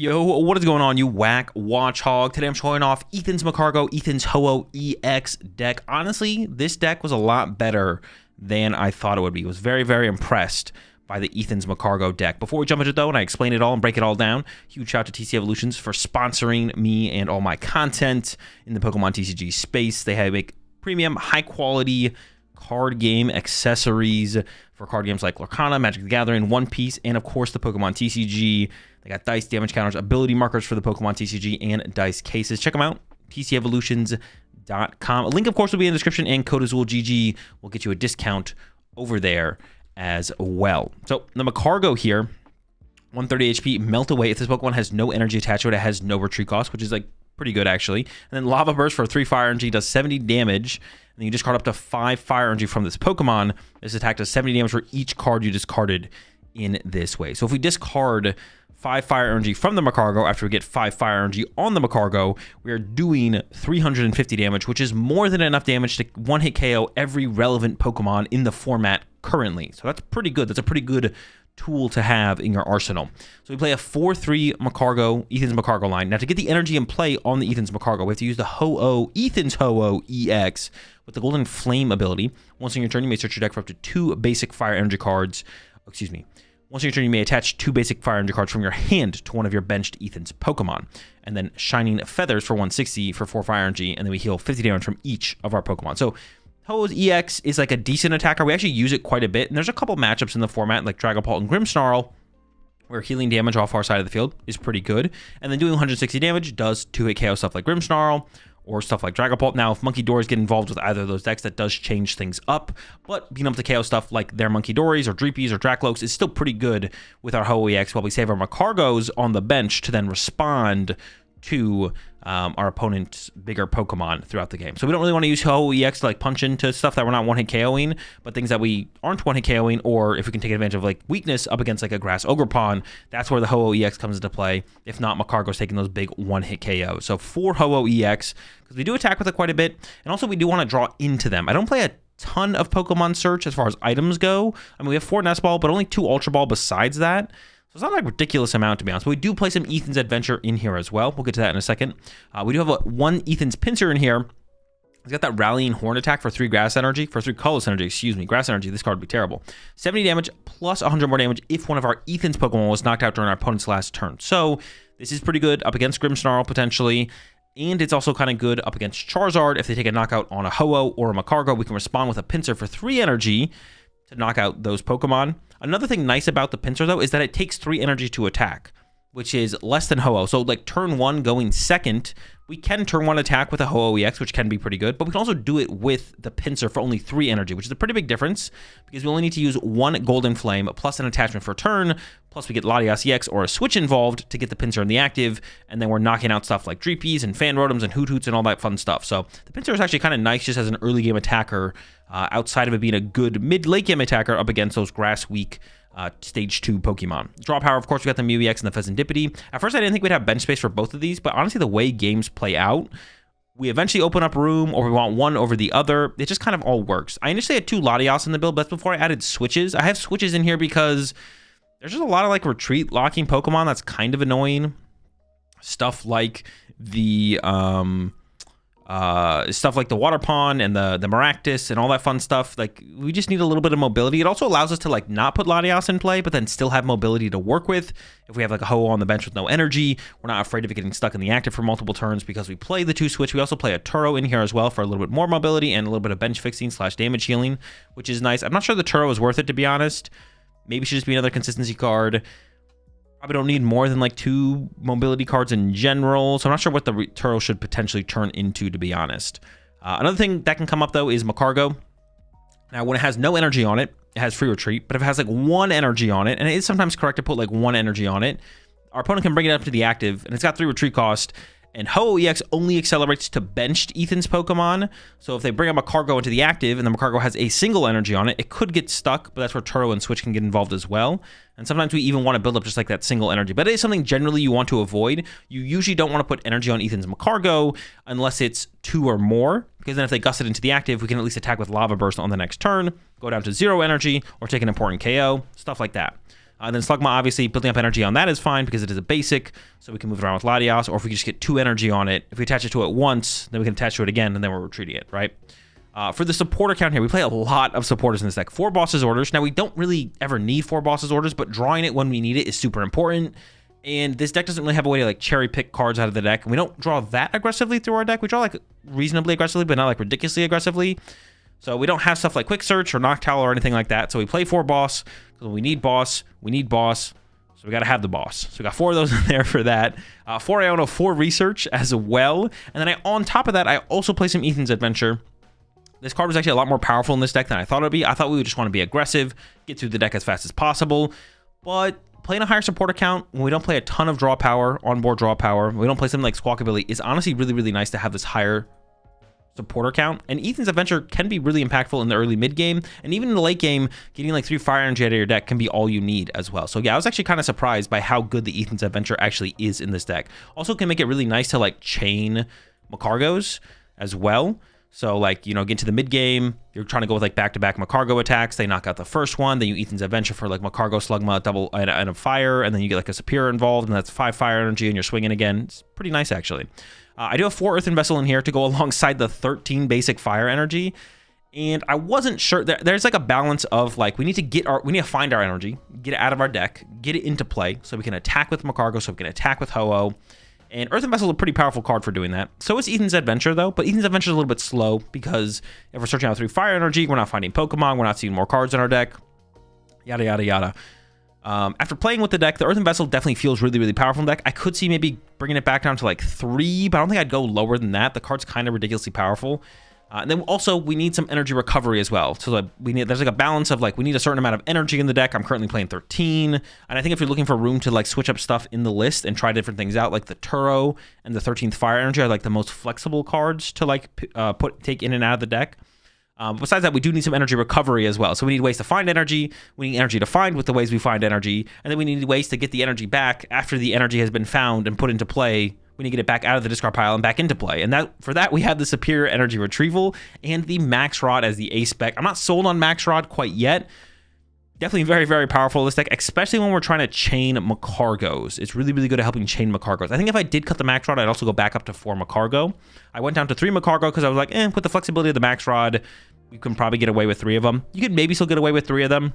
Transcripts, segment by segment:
Yo, what is going on, you whack watch hog? Today I'm showing off Ethan's Magcargo, Ethan's Ho-Oh EX deck. Honestly, this deck was a lot better than I thought it would be. I was very, very impressed by the Ethan's Magcargo deck. Before we jump into it though, and I explain it all and break it all down, huge shout out to TC Evolutions for sponsoring me and all my content in the Pokemon TCG space. They make premium, high quality card game accessories for card games like Lorcana, Magic the Gathering, One Piece, and of course the Pokemon TCG. They got dice, damage counters, ability markers for the Pokemon TCG, and dice cases. Check them out, tcevolutions.com. A link, of course, will be in the description, and code AzulGG will get you a discount over there as well. So the Magcargo here, 130 HP, melt away. If this Pokemon has no energy attached to it, it has no retreat cost, which is like pretty good actually. And then Lava Burst for 3 fire energy does 70 damage. And then you discard up to 5 fire energy from this Pokemon. This attack does 70 damage for each card you discarded in this way. So if we discard 5 fire energy from the Magcargo after we get 5 fire energy on the Magcargo, we are doing 350 damage, which is more than enough damage to one-hit KO every relevant Pokemon in the format currently. So that's pretty good. That's a pretty good tool to have in your arsenal. So we play a 4-3 Magcargo, Ethan's Magcargo line. Now to get the energy in play on the Ethan's Magcargo, we have to use the Ho-Oh, Ethan's Ho-Oh EX with the Golden Flame ability. Once on your turn, you may search your deck for up to 2 basic fire energy cards. Excuse me. Once on your turn, you may attach 2 basic fire energy cards from your hand to one of your benched Ethan's Pokemon. And then Shining Feathers for 160 for 4 fire energy, and then we heal 50 damage from each of our Pokemon. So Ho-Oh's EX is like a decent attacker. We actually use it quite a bit, and there's a couple matchups in the format like Dragapult and Grimmsnarl where healing damage off our side of the field is pretty good. And then doing 160 damage does 2-hit KO stuff like Grimmsnarl or stuff like Dragapult. Now, if Monkey Dories get involved with either of those decks, that does change things up. But being able to KO stuff like their Monkey Dories or Dreepies or Dracloaks is still pretty good with our Ho-Oh EX while we save our Magcargos on the bench to then respond to our opponent's bigger Pokemon throughout the game. So we don't really want to use Ho-Oh EX to like punch into stuff that we're not one-hit KOing, but things that we aren't one-hit KOing, or if we can take advantage of like weakness up against like a Grass Ogerpon, that's where the Ho-Oh EX comes into play. If not, Magcargo's taking those big one-hit KOs. So for Ho-Oh EX, because we do attack with it quite a bit, and also we do want to draw into them. I don't play a ton of Pokemon Search as far as items go. I mean, we have 4 Nest Ball, but only 2 Ultra Ball besides that. So it's not like a ridiculous amount, to be honest. But we do play some Ethan's Adventure in here as well. We'll get to that in a second. We do have one Ethan's Pinsir in here. He's got that Rallying Horn attack for 3 grass energy, for 3 colorless energy, excuse me. Grass energy, this card would be terrible. 70 damage plus 100 more damage if one of our Ethan's Pokemon was knocked out during our opponent's last turn. So this is pretty good up against Grimmsnarl potentially. And it's also kind of good up against Charizard. If they take a knockout on a Ho-Oh or a Magcargo, we can respond with a Pinsir for 3 energy to knock out those Pokemon. Another thing nice about the Pinsir, though, is that it takes 3 energy to attack, which is less than Ho-Oh. So, like, turn 1 going second, we can turn 1 attack with a Ho-Oh EX, which can be pretty good, but we can also do it with the Pinsir for only 3 energy, which is a pretty big difference, because we only need to use 1 Golden Flame plus an attachment for a turn, plus we get Latias EX or a Switch involved to get the Pinsir in the active, and then we're knocking out stuff like Dreepies and Fanrotoms and Hoothoots and all that fun stuff. So the Pinsir is actually kind of nice just as an early game attacker, outside of it being a good mid-late game attacker up against those grass-weak Stage 2 Pokemon. Draw power, of course, we got the Mew EX and the Fezandipity. At first, I didn't think we'd have bench space for both of these, but honestly, the way games play out, we eventually open up room, or we want one over the other. It just kind of all works. I initially had 2 Latias in the build, but that's before I added switches. I have switches in here because there's just a lot of like retreat locking Pokemon that's kind of annoying. Stuff like the Water Pond and the Maractus and all that fun stuff. Like, we just need a little bit of mobility. It also allows us to like not put Latias in play, but then still have mobility to work with. If we have like a Ho-Oh on the bench with no energy, we're not afraid of it getting stuck in the active for multiple turns because we play the 2 switch. We also play a Turo in here as well for a little bit more mobility and a little bit of bench fixing / damage healing, which is nice. I'm not sure the Turo is worth it, to be honest. Maybe it should just be another consistency card. Probably don't need more than like 2 mobility cards in general, so I'm not sure what the Turo should potentially turn into, to be honest. Another thing that can come up, though, is Magcargo. Now, when it has no energy on it, it has free retreat, but if it has like 1 energy on it, and it is sometimes correct to put like 1 energy on it, our opponent can bring it up to the active, and it's got 3 retreat cost, and Ho-Oh EX only accelerates to benched Ethan's Pokemon. So if they bring up Magcargo into the active and the Magcargo has a single energy on it, it could get stuck, but that's where Turo and Switch can get involved as well. And sometimes we even want to build up just like that single energy. But it is something generally you want to avoid. You usually don't want to put energy on Ethan's Magcargo unless it's 2 or more, because then if they gust it into the active, we can at least attack with Lava Burst on the next turn, go down to 0 energy, or take an important KO, stuff like that. And then Slugma, obviously, building up energy on that is fine because it is a basic, so we can move it around with Latios, or if we just get 2 energy on it, if we attach it to it once, then we can attach to it again, and then we're retreating it, right? For the supporter count here, we play a lot of supporters in this deck. 4 bosses orders. Now, we don't really ever need 4 bosses orders, but drawing it when we need it is super important. And this deck doesn't really have a way to like cherry pick cards out of the deck. And we don't draw that aggressively through our deck. We draw like reasonably aggressively, but not like ridiculously aggressively. So we don't have stuff like Quick Search or Noctowl or anything like that. So we play 4 boss. Because when we need boss, we need boss. So we got to have the boss. So we got 4 of those in there for that. 4 Iono, 4 Research as well. And then on top of that, I also play some Ethan's Adventure. This card was actually a lot more powerful in this deck than I thought it would be. I thought we would just want to be aggressive, get through the deck as fast as possible. But playing a higher supporter count, when we don't play a ton of draw power, onboard draw power, we don't play something like Squawkabilly, is honestly really, really nice to have this higher supporter count. And Ethan's Adventure can be really impactful in the early mid game, and even in the late game, getting like 3 fire energy out of your deck can be all you need as well. So yeah, I was actually kind of surprised by how good the Ethan's Adventure actually is in this deck. Also can make it really nice to like chain Magcargos as well. So like, you know, get to the mid game, you're trying to go with like back-to-back Magcargo attacks, they knock out the first one, then you Ethan's Adventure for like Magcargo, Slugma, double and a fire, and then you get like a Superior involved, and that's 5 fire energy, and you're swinging again. It's pretty nice actually. I do have 4 Earthen Vessel in here to go alongside the 13 basic fire energy, and I wasn't sure. There's like a balance of like we need to find our energy, get it out of our deck, get it into play, so we can attack with Magcargo, so we can attack with Ho-Oh. And Earthen Vessel is a pretty powerful card for doing that. So is Ethan's Adventure, though. But Ethan's Adventure is a little bit slow because if we're searching out 3 fire energy, we're not finding Pokemon, we're not seeing more cards in our deck, yada, yada, yada. After playing with the deck, the Earthen Vessel definitely feels really, really powerful in the deck. I could see maybe bringing it back down to like 3, but I don't think I'd go lower than that. The card's kind of ridiculously powerful. And then also we need some energy recovery as well. So there's like a balance of like we need a certain amount of energy in the deck. I'm currently playing 13, and I think if you're looking for room to like switch up stuff in the list and try different things out, like the Turo and the 13th Fire Energy are like the most flexible cards to like take in and out of the deck. Besides that, we do need some energy recovery as well. So we need ways to find energy. We need energy to find with the ways we find energy, and then we need ways to get the energy back after the energy has been found and put into play. We need to get it back out of the discard pile and back into play. And for that, we have the Superior Energy Retrieval and the Max Rod as the ace spec. I'm not sold on Max Rod quite yet. Definitely very, very powerful, this deck, especially when we're trying to chain Magcargos. It's really, really good at helping chain Magcargos. I think if I did cut the Max Rod, I'd also go back up to 4 Magcargo. I went down to 3 Magcargo because I was like, with the flexibility of the Max Rod, we can probably get away with 3 of them. You could maybe still get away with 3 of them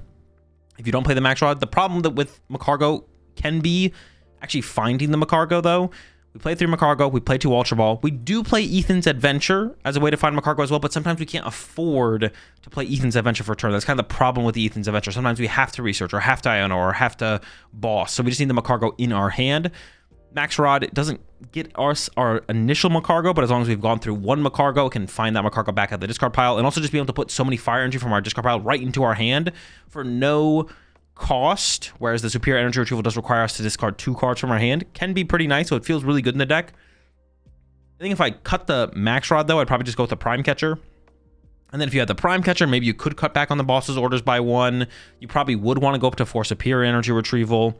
if you don't play the Max Rod. The problem with Magcargo can be actually finding the Magcargo, though. We play 3 Magcargo, we play 2 Ultra Ball. We do play Ethan's Adventure as a way to find Magcargo as well, but sometimes we can't afford to play Ethan's Adventure for a turn. That's kind of the problem with the Ethan's Adventure. Sometimes we have to research, or have to Iono, or have to boss. So we just need the Magcargo in our hand. Max Rod doesn't get us our initial Magcargo, but as long as we've gone through 1 Magcargo, it can find that Magcargo back at the discard pile, and also just be able to put so many fire energy from our discard pile right into our hand for no cost, whereas the Superior Energy Retrieval does require us to discard 2 cards from our hand. Can be pretty nice, so it feels really good in the deck. I think if I cut the Max Rod, though, I'd probably just go with the Prime Catcher. And then if you had the Prime Catcher, maybe you could cut back on the boss's orders by 1. You probably would want to go up to 4 Superior Energy Retrieval.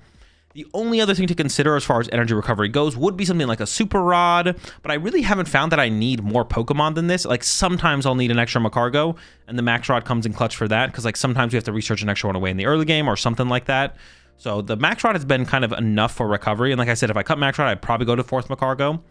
The only other thing to consider as far as energy recovery goes would be something like a Super Rod, but I really haven't found that I need more Pokemon than this. Like, sometimes I'll need an extra Magcargo, and the Max Rod comes in clutch for that, because like sometimes we have to research an extra one away in the early game or something like that. So the Max Rod has been kind of enough for recovery, and like I said, if I cut Max Rod, I'd probably go to 4th Magcargo.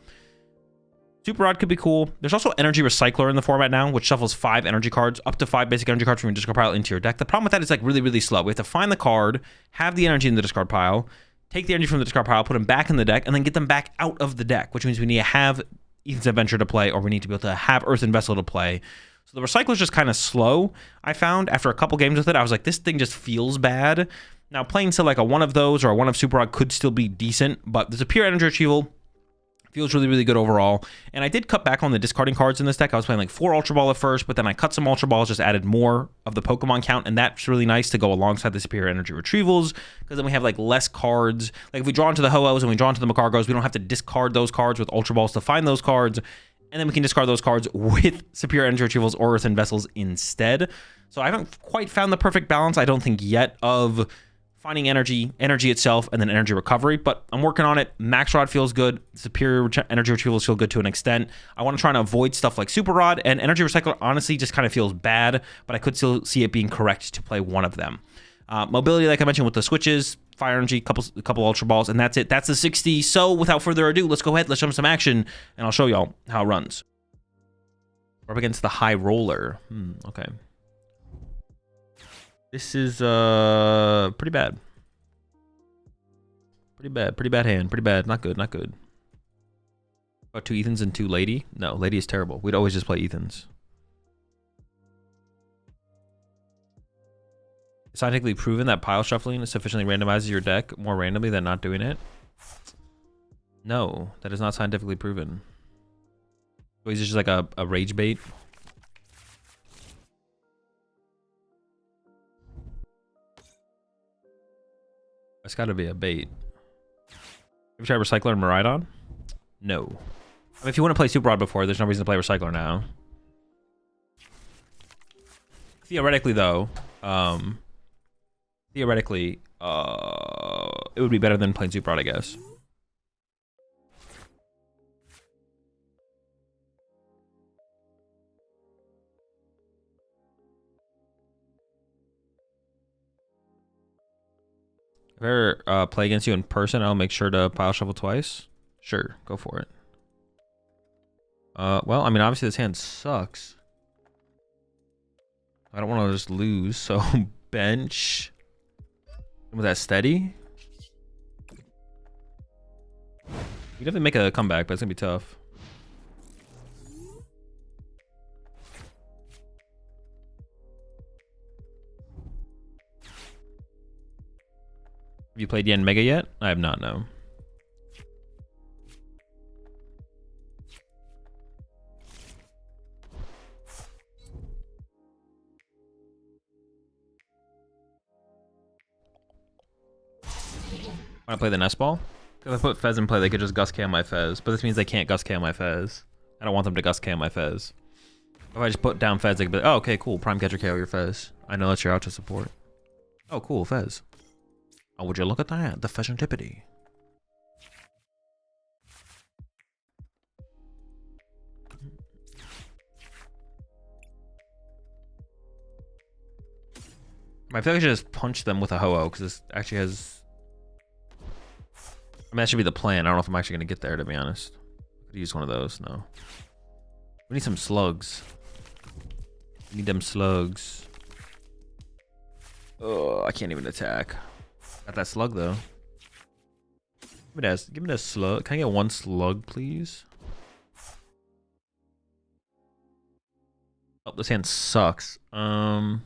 Super Rod could be cool. There's also Energy Recycler in the format now, which shuffles 5 energy cards, up to 5 basic energy cards from your discard pile into your deck. The problem with that is like really, really slow. We have to find the card, have the energy in the discard pile, take the energy from the discard pile, put them back in the deck, and then get them back out of the deck, which means we need to have Ethan's Adventure to play, or we need to be able to have Earthen Vessel to play. So the Recycler is just kind of slow. I found after a couple games with it, I was like, this thing just feels bad. Now, playing to like a 1 of those or a 1 of Super Rod could still be decent, but there's a Pure Energy Retrieval. Feels really, really good overall. And I did cut back on the discarding cards in this deck. I was playing like 4 Ultra Ball at first, but then I cut some Ultra Balls, just added more of the Pokemon count, and that's really nice to go alongside the Superior Energy Retrievals, because then we have like less cards. Like if we draw into the Ho-Ohs and we draw into the Magcargos, we don't have to discard those cards with Ultra Balls to find those cards, and then we can discard those cards with Superior Energy Retrievals or Earthen Vessels instead. So I haven't quite found the perfect balance, I don't think yet, of finding energy itself, and then energy recovery, but I'm working on it. Max Rod feels good. Superior Energy Retrievals feel good to an extent. I want to try and avoid stuff like Super Rod, and Energy Recycler honestly just kind of feels bad, but I could still see it being correct to play 1 of them. Mobility, like I mentioned with the switches, fire energy, couple ultra balls, and that's it. That's the 60. So without further ado, let's go ahead, let's jump some action, and I'll show y'all how it runs. We're up against the high roller. Okay. This is pretty bad. Pretty bad hand. Pretty bad. Not good, not good. About 2 Ethans and 2 Lady? No, Lady is terrible. We'd always just play Ethans. Scientifically proven that pile shuffling sufficiently randomizes your deck more randomly than not doing it? No, that is not scientifically proven. So he's just like a rage bait. It's got to be a bait. Have you tried Recycler and Miraidon? No. I mean, if you want to play Super Rod before, there's no reason to play Recycler now. Theoretically, though, it would be better than playing Super Rod, I guess. If I ever play against you in person, I'll make sure to pile shuffle twice. Sure, go for it. Well, I mean, obviously this hand sucks. I don't want to just lose, so bench. Was that steady? You definitely make a comeback, but it's gonna be tough. Have you played Yen Mega yet? I have not, no. When I play the nest ball? Because I put Fez in play, they could just Gus KO my Fez. But this means they can't Gus KO my Fez. I don't want them to Gus KO my Fez. If I just put down Fez, they could be like, oh, okay, cool. Prime catcher KO your Fez. I know that you're out to support. Oh, cool, Fez. Oh, would you look at that? The Fezantipity. I feel like I should just punch them with a Ho-Oh, because this actually has... I mean, that should be the plan. I don't know if I'm actually going to get there, to be honest. I could use one of those. No. We need some slugs. We need them slugs. Oh, I can't even attack. Got that slug, though. Give me that slug. Can I get 1 slug, please? Oh, this hand sucks. If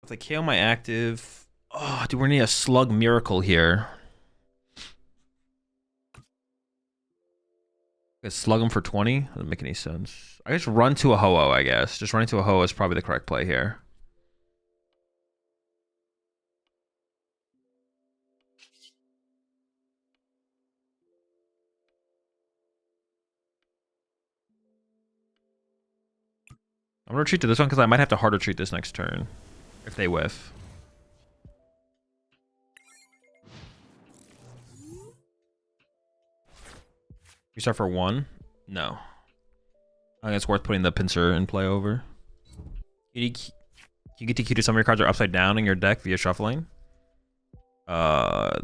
they KO my active... Oh, dude, we're gonna need a slug miracle here. I slug him for 20? Doesn't make any sense. I just run to a Ho-Oh, I guess. Just running to a Ho-Oh is probably the correct play here. I'm gonna retreat to this one because I might have to hard retreat this next turn if they whiff. You start for 1? No. I think it's worth putting the Pinsir in play over. You get to Q2 some of your cards are upside down in your deck via shuffling. I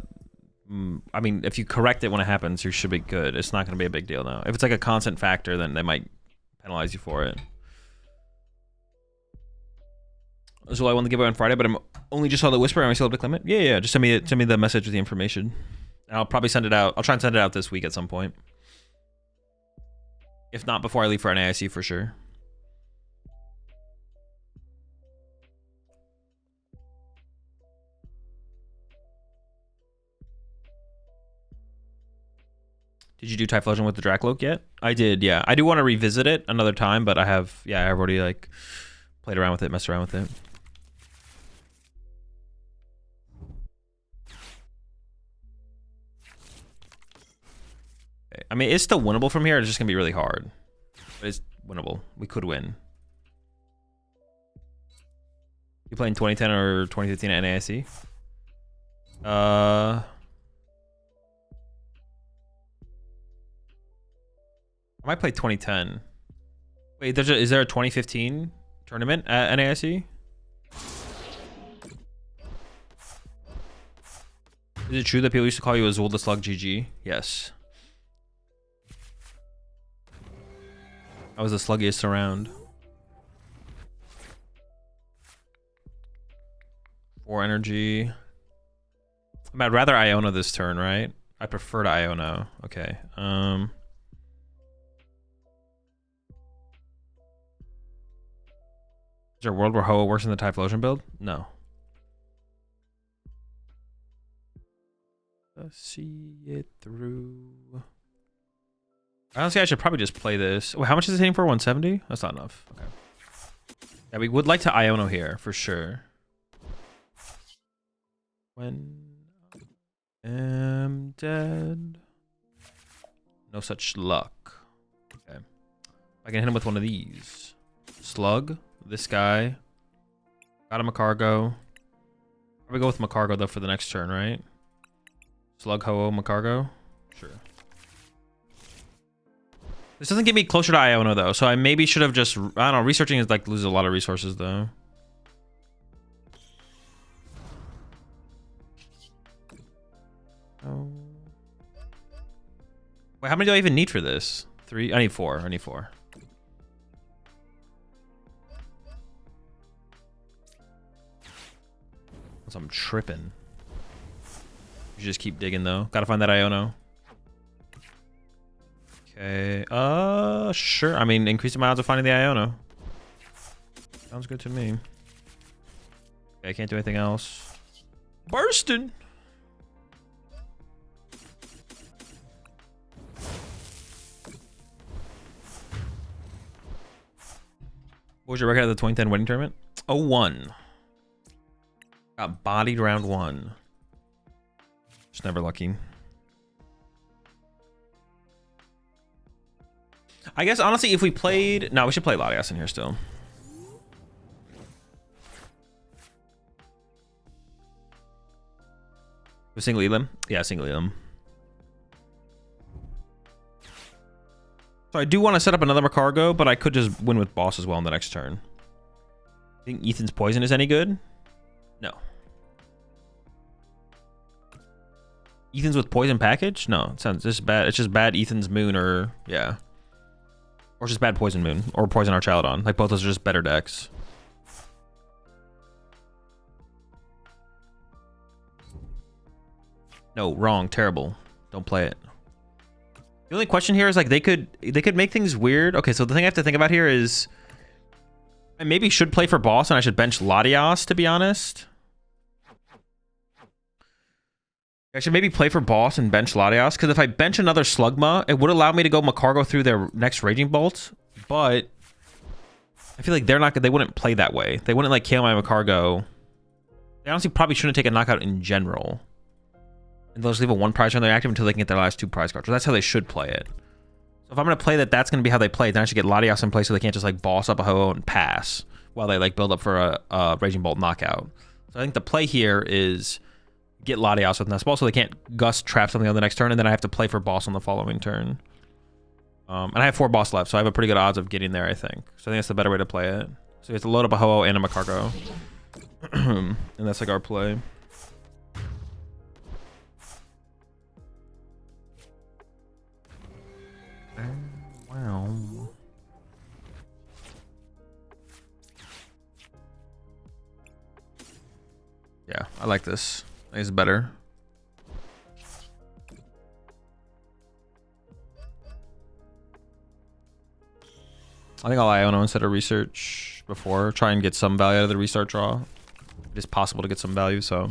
mean, if you correct it when it happens, you should be good. It's not going to be a big deal now. If it's like a constant factor, then they might penalize you for it. So I want to give away on Friday, but I'm only just saw the whisper. Am I still able to claim it? Yeah. Just send me the message with the information. And I'll probably send it out. I'll try and send it out this week at some point. If not before I leave for NAIC for sure. Did you do Typhlosion with the Dracloak yet? I did, yeah. I do want to revisit it another time, but I've already like played around with it, messed around with it. Okay. I mean, it's still winnable from here. It's just gonna be really hard, but it's winnable. We could win. You playing 2010 or 2015 at NAIC? I might play 2010. Wait, is there a 2015 tournament at NAIC? Is it true that people used to call you Azul the Slug GG? Yes. I was the sluggiest around. 4 energy. I'd rather Iona this turn, right? I prefer to Iona. Okay. Is there a world where Hoa works in the Typhlosion build? No. Let's see it through. Honestly, I should probably just play this. Wait, how much is it hitting for? 170? That's not enough. Okay. Yeah, we would like to Iono here for sure. When am dead. No such luck. Okay. I can hit him with one of these. Slug. This guy. Got him a Magcargo. Probably go with Magcargo though for the next turn, right? Slug, Ho-Oh, Magcargo. Sure. This doesn't get me closer to Iona though, so I maybe should have just, I don't know, researching is like loses a lot of resources though. Oh. Wait, how many do I even need for this? 3? I need 4. I need 4. So I'm tripping. You just keep digging though. Gotta find that Iono. Okay. Sure. I mean, increasing my odds of finding the Iono. Sounds good to me. Okay, I can't do anything else. Bursting. What was your record at the 2010 wedding tournament? 0-1. Got bodied round 1. Just never lucky. I guess honestly, if we played, no, we should play Latias in here still. We single Elam? Yeah, single Elam. So I do want to set up another Magcargo, but I could just win with boss as well in the next turn. Think Ethan's poison is any good? No. Ethan's with poison package? No, it sounds just bad. It's just bad Ethan's moon or yeah. Or just bad poison moon or poison our Chaladon. Like both those are just better decks. No, wrong, terrible. Don't play it. The only question here is like they could make things weird. Okay, so the thing I have to think about here is I maybe should play for boss and I should bench Latias, to be honest. I should maybe play for boss and bench Latias, because if I bench another Slugma, it would allow me to go Magcargo through their next Raging Bolt, but I feel like they wouldn't play that way. They wouldn't like kill my Magcargo. They honestly probably shouldn't take a knockout in general. And they'll just leave a 1 prize turn they're active until they can get their last 2 prize cards. So that's how they should play it. So if I'm going to play that's going to be how they play, then I should get Latias in place so they can't just like boss up a Ho-Oh and pass while they like build up for a Raging Bolt knockout. So I think the play here is get Latias with Nest Ball so they can't Gust trap something on the next turn, and then I have to play for boss on the following turn. And I have 4 boss left, so I have a pretty good odds of getting there, I think. So I think that's the better way to play it. So you have to load up a Ho-Oh and a Magcargo. And that's like our play. Wow. Yeah, I like this. I think it's better. I think I'll Iono instead of research before. Try and get some value out of the restart draw. It is possible to get some value, so.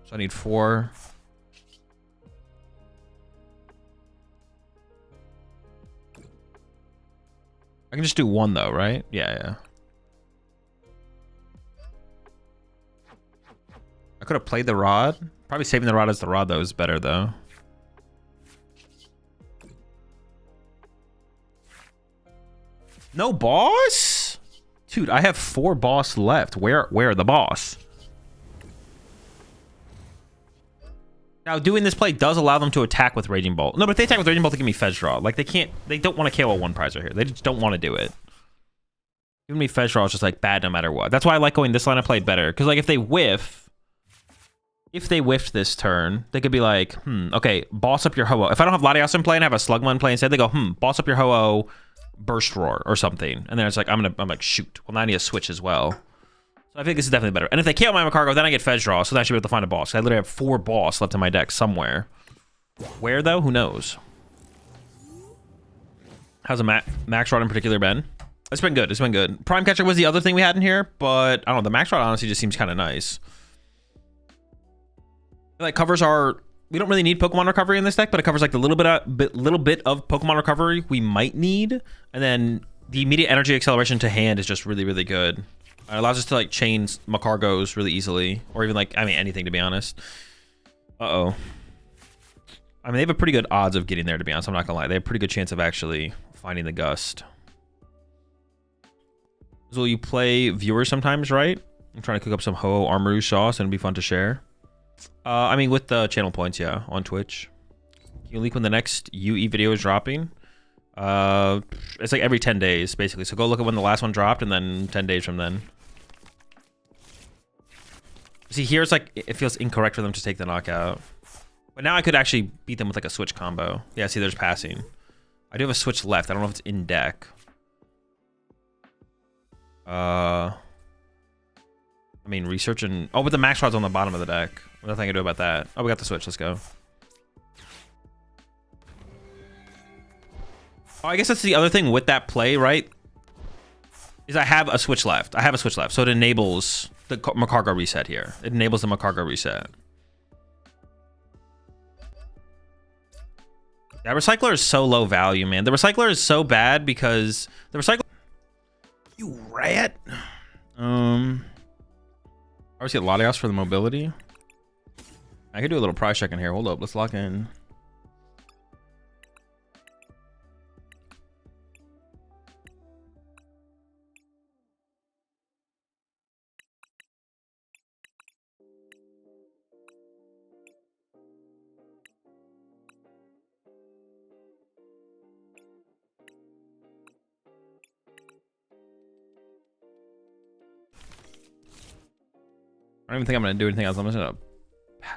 So I need 4. I can just do 1 though, right? Yeah. I could have played the rod. Probably saving the rod as the rod though is better though. No boss? Dude, I have 4 boss left. Where are the boss? Now, doing this play does allow them to attack with Raging Bolt. No, but if they attack with Raging Bolt, they give me Fetch Draw. Like, they don't want to KO a one prizer here. They just don't want to do it. Giving me Fetch Draw is just, like, bad no matter what. That's why I like going this line of play better. Because, like, if they whiffed this turn, they could be like, okay, boss up your Ho-Oh. If I don't have Latios in play and I have a Slugma in play instead, they go, boss up your Ho-Oh, Burst Roar or something. And then it's like, I'm like, shoot. Well, now I need a switch as well. So I think this is definitely better. And if they KO my Magcargo, then I get Fetch Draw, so then I should be able to find a boss. I literally have 4 boss left in my deck somewhere. Where, though? Who knows? How's a Max Rod in particular been? It's been good. It's been good. Prime Catcher was the other thing we had in here, but I don't know. The Max Rod honestly just seems kind of nice. Like, covers are... We don't really need Pokemon Recovery in this deck, but it covers like the little bit of Pokemon Recovery we might need. And then the immediate energy acceleration to hand is just really, really good. It allows us to like chain Magcargos really easily, or even like, I mean, anything to be honest. Uh-oh. I mean, they have a pretty good odds of getting there, to be honest. I'm not gonna lie. They have a pretty good chance of actually finding the Gust. So you play viewers sometimes, right? I'm trying to cook up some Ho-Oh Armaru sauce, and it'd be fun to share. I mean, with the channel points, yeah, on Twitch. Can you leak when the next UE video is dropping? It's like every 10 days, basically. So go look at when the last one dropped, and then 10 days from then. See, here it's like, it feels incorrect for them to take the knockout. But now I could actually beat them with like a switch combo. Yeah, see, there's passing. I do have a switch left. I don't know if it's in deck. I mean, research and... Oh, but the Max Rod's on the bottom of the deck. Nothing I can do about that. Oh, we got the switch. Let's go. Oh, I guess that's the other thing with that play, right? Is I have a switch left. I have a switch left. So it enables the Magcargo reset here. It enables the Magcargo reset. That Recycler is so low value, man. The Recycler is so bad because the Recycler... You rat. I always get Latios for the mobility. I could do a little price check in here. Hold up. Let's lock in. I don't even think I'm going to do anything else. I'm just going to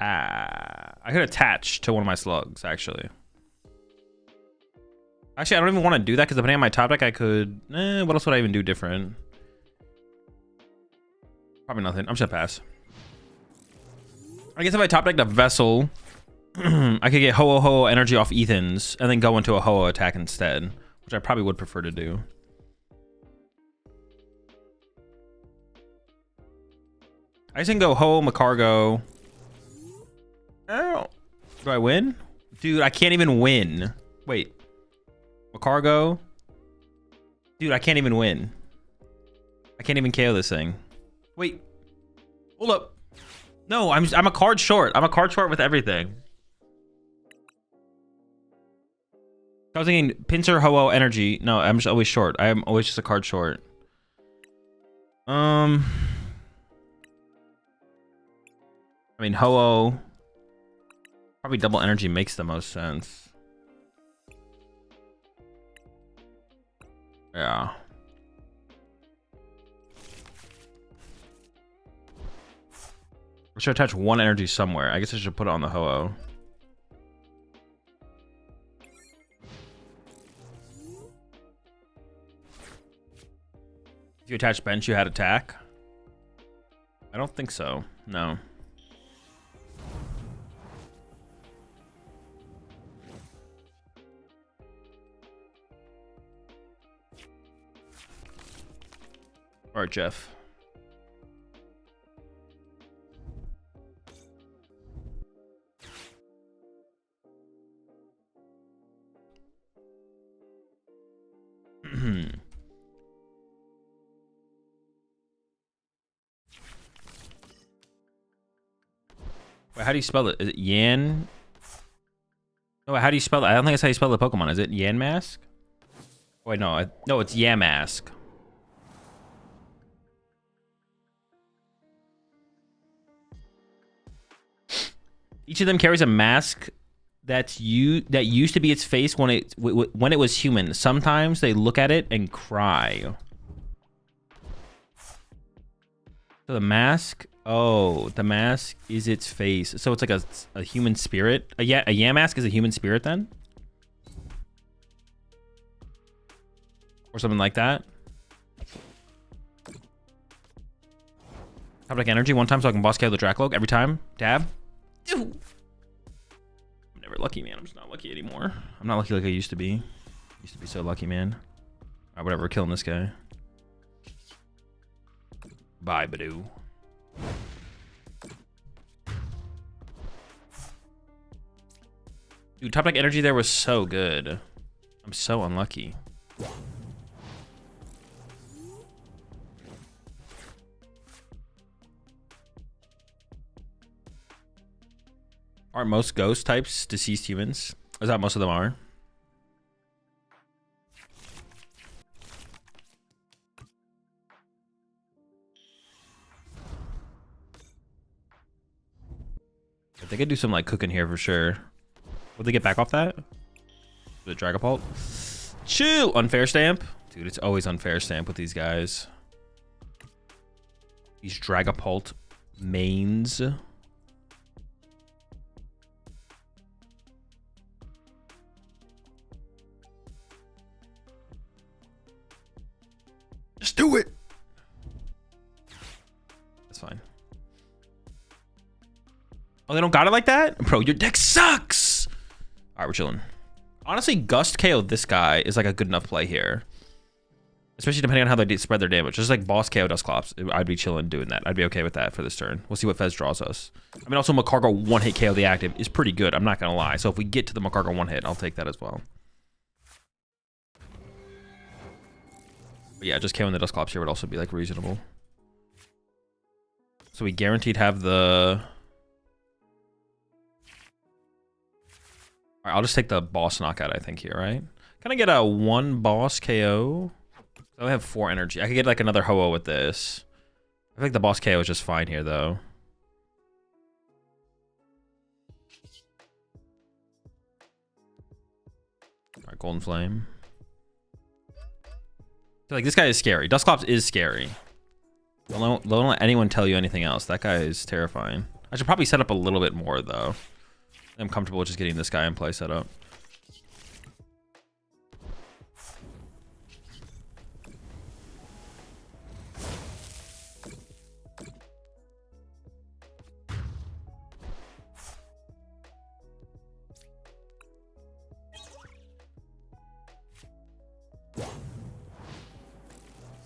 I could attach to one of my slugs, actually. Actually, I don't even want to do that because depending on my top deck, I could... what else would I even do different? Probably nothing. I'm just going to pass. I guess if I top decked a Vessel, I could get Ho-Oh energy off Ethan's and then go into a Ho-Oh attack instead, which I probably would prefer to do. I just can go Ho-Oh, Magcargo. Oh. Do I win? Dude, I can't even win. Wait. Magcargo? Dude, I can't even win. I can't even KO this thing. Wait. Hold up. No, I'm a card short. I'm a card short with everything. I was thinking Pinsir, Ho-Oh, energy. No, I'm just always short. I am always just a card short. I mean, Ho-Oh, probably double energy makes the most sense. Yeah. I should attach one energy somewhere. I guess I should put it on the Ho-Oh. If you attach bench, you had attack? I don't think so. No. All right, Jeff. Wait, how do you spell it? Is it Yan? No, how do you spell it? I don't think that's how you spell the Pokemon. Is it Yanmask? Wait, no. No, it's Yamask. Each of them carries a mask that used to be its face when it was human. Sometimes they look at it and cry. So the mask, oh, the mask is its face. So it's like a human spirit. A Yamask is a human spirit then? Or something like that. Top deck energy one time so I can boss KO the Dracloak every time. Dab. I'm never lucky, man. I'm just not lucky anymore. I'm not lucky like I used to be. Used to be so lucky, man. Alright, whatever. We're killing this guy. Bye, Badoo. Dude, top deck energy there was so good. I'm so unlucky. Aren't most ghost types deceased humans? Is that most of them are? They could do some like cooking here for sure. Would they get back off that? The Dragapult? Chill! Unfair stamp? Dude, it's always unfair stamp with these guys. These Dragapult mains. Just do it! That's fine. Oh, they don't got it like that? Bro, your deck sucks! Alright, we're chilling. Honestly, Gust KO this guy is like a good enough play here. Especially depending on how they spread their damage. Just like boss KO Dusclops, I'd be chilling doing that. I'd be okay with that for this turn. We'll see what Fez draws us. I mean, also Magcargo one-hit KO the active is pretty good. I'm not going to lie. So if we get to the Magcargo one-hit, I'll take that as well. But yeah, just KOing the Dusclops here would also be like reasonable. So we guaranteed have the... Alright, I'll just take the boss knockout, I think, here, right? Can I get a one boss KO? I have 4 energy. I could get like another Ho-Oh with this. I think the boss KO is just fine here, though. Alright, Golden Flame. I feel like this guy is scary. Dusclops is scary. Don't let anyone tell you anything else. That guy is terrifying. I should probably set up a little bit more, though. I'm comfortable just getting this guy in play set up.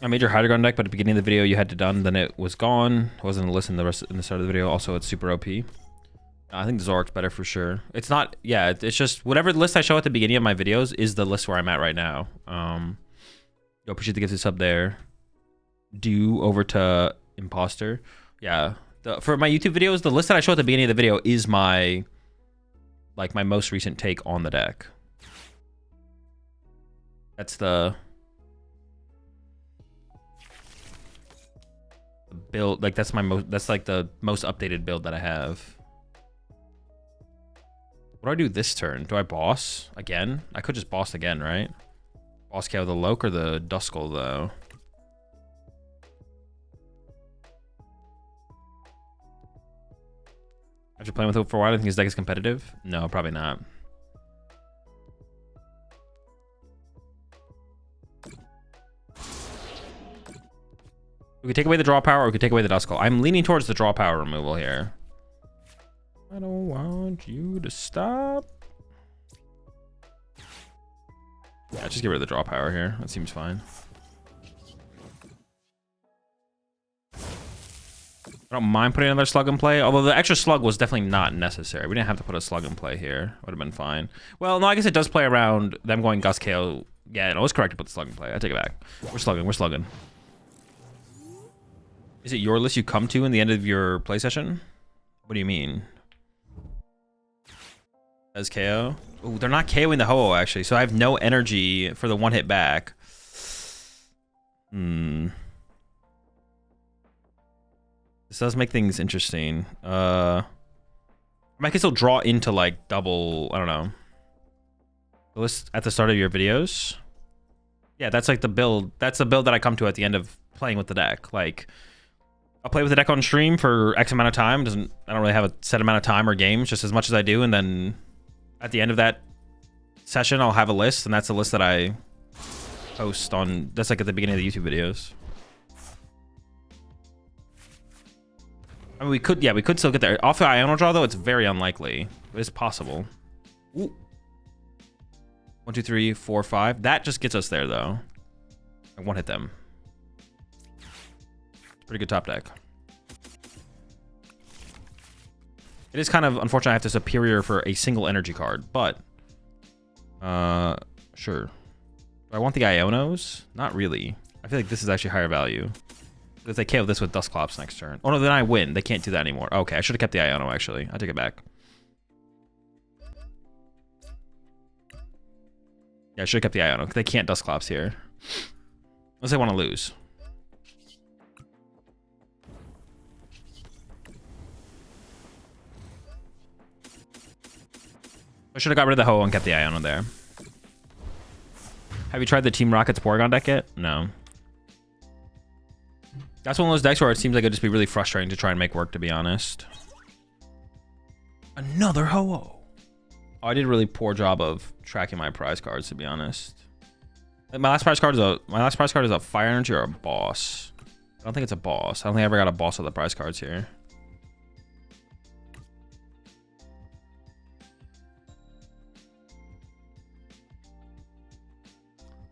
I made your Hydreigon deck, but at the beginning of the video you had to done, then it was gone. I wasn't listening the rest in the start of the video. Also, it's super OP. I think the Zork's better for sure. It's not, yeah, it's just whatever list I show at the beginning of my videos is the list where I'm at right now. Yo, appreciate the gifted sub there. Due over to Imposter. Yeah, for my YouTube videos, the list that I show at the beginning of the video is my, like, my most recent take on the deck. That's the build, like, that's like the most updated build that I have. What do I do this turn? Do I boss again? I could just boss again, right? Boss KO the Loke or the Duskull, though. After playing with it for a while, I think his deck is competitive. No, probably not. We could take away the draw power or we could take away the Duskull. I'm leaning towards the draw power removal here. I don't want you to stop. Yeah, just get rid of the draw power here. That seems fine. I don't mind putting another slug in play, although the extra slug was definitely not necessary. We didn't have to put a slug in play here. Would have been fine. Well, no, I guess it does play around them going Gust KO. Yeah, no, it's correct to put the slug in play. I take it back. We're slugging. We're slugging. Is it your list you come to in the end of your play session? What do you mean? As KO? Oh, they're not KOing the Ho-Oh, actually, so I have no energy for the one-hit back. This does make things interesting. I I can still draw into like double, I don't know. The list at the start of your videos. Yeah, that's like the build. That's the build that I come to at the end of playing with the deck. Like, I'll play with the deck on stream for X amount of time. I don't really have a set amount of time or games, just as much as I do. And then at the end of that session, I'll have a list, and that's the list that I post on. That's like at the beginning of the YouTube videos. I mean, we could still get there. Off the Iono draw, though, it's very unlikely. It is possible. Ooh. 1, 2, 3, 4, 5. That just gets us there, though. I won't hit them. Pretty good top deck. It is kind of unfortunate I have to superior for a single energy card, but sure. Do I want the Ionos? Not really. I feel like this is actually higher value. If they KO this with Dusclops next turn. Oh no, then I win. They can't do that anymore. Okay, I should have kept the Iono actually. I take it back. Yeah, I should have kept the Iono. They can't Dusclops here. Unless they want to lose. I should have got rid of the Ho and kept the Iono there. Have you tried the Team Rocket's Porygon deck yet? No. That's one of those decks where it seems like it'd just be really frustrating to try and make work, to be honest. Another Ho-Oh. Oh, I did a really poor job of tracking my prize cards, to be honest. My last prize card is a Fire Energy or a Boss. I don't think it's a Boss. I don't think I ever got a Boss of the prize cards here.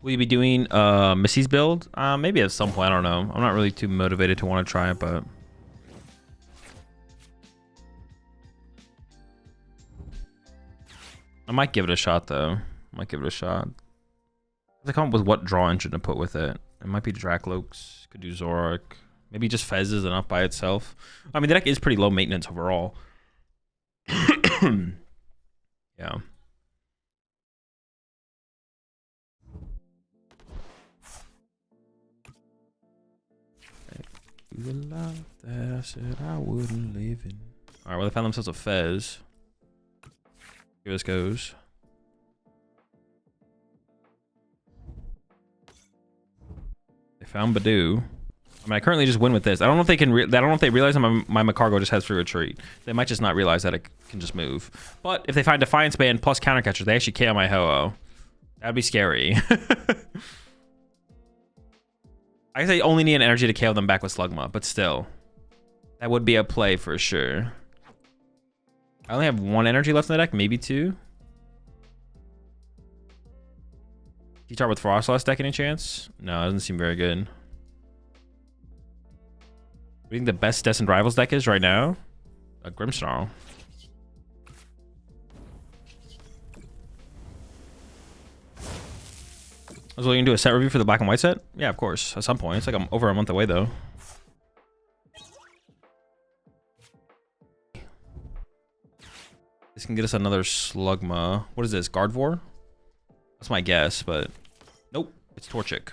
Will you be doing Missy's build? Maybe at some point, I don't know. I'm not really too motivated to want to try it, but... I might give it a shot, though. I might give it a shot. I come up with what draw engine to put with it. It might be Dracloaks. Could do Zoroark. Maybe just Fez is enough by itself. I mean, the deck is pretty low maintenance overall. Yeah. The life that I said I wouldn't live in. Alright, well, they found themselves a Fez. Here this goes. They found Badoo. I mean, I currently just win with this. I don't know if they can. I don't know if they realize that my Magcargo just has free retreat. They might just not realize that it can just move. But if they find Defiance Band plus Counter Catcher, they actually KO my Ho-Oh. That'd be scary. I guess I only need an energy to KO them back with Slugma, but still. That would be a play for sure. I only have 1 energy left in the deck, maybe 2. T-Tar with Frostlass deck any chance? No, it doesn't seem very good. What do you think the best Destined Rivals deck is right now? A Grimmsnarl. Was we gonna do a set review for the black and white set? Yeah, of course. At some point. It's like I'm over a month away though. This can get us another Slugma. What is this? Gardevoir? That's my guess, but nope. It's Torchic.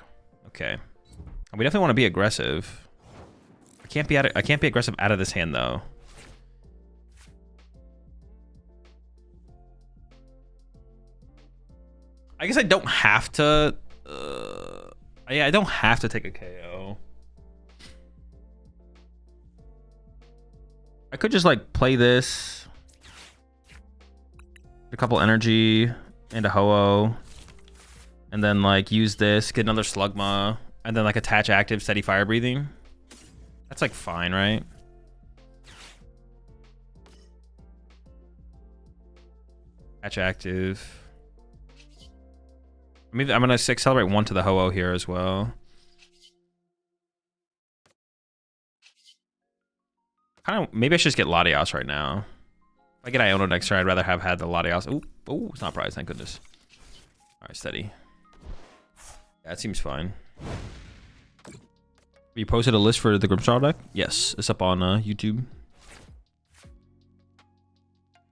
Okay. We definitely want to be aggressive. I can't be aggressive out of this hand though. I guess I don't have to. Yeah, I don't have to take a KO. I could just like play this, a couple energy and a Ho-Oh, and then like use this, get another Slugma, and then like attach active steady fire breathing. That's like fine, right? Attach active. Maybe I'm gonna accelerate 1 to the Ho-Oh here as well. Maybe I should just get Latios right now. If I get Iono next turn, I'd rather have had the Latios. Oh, it's not prize, thank goodness. Alright, steady. Yeah, it seems fine. You posted a list for the Grimmsnarl deck? Yes, it's up on YouTube.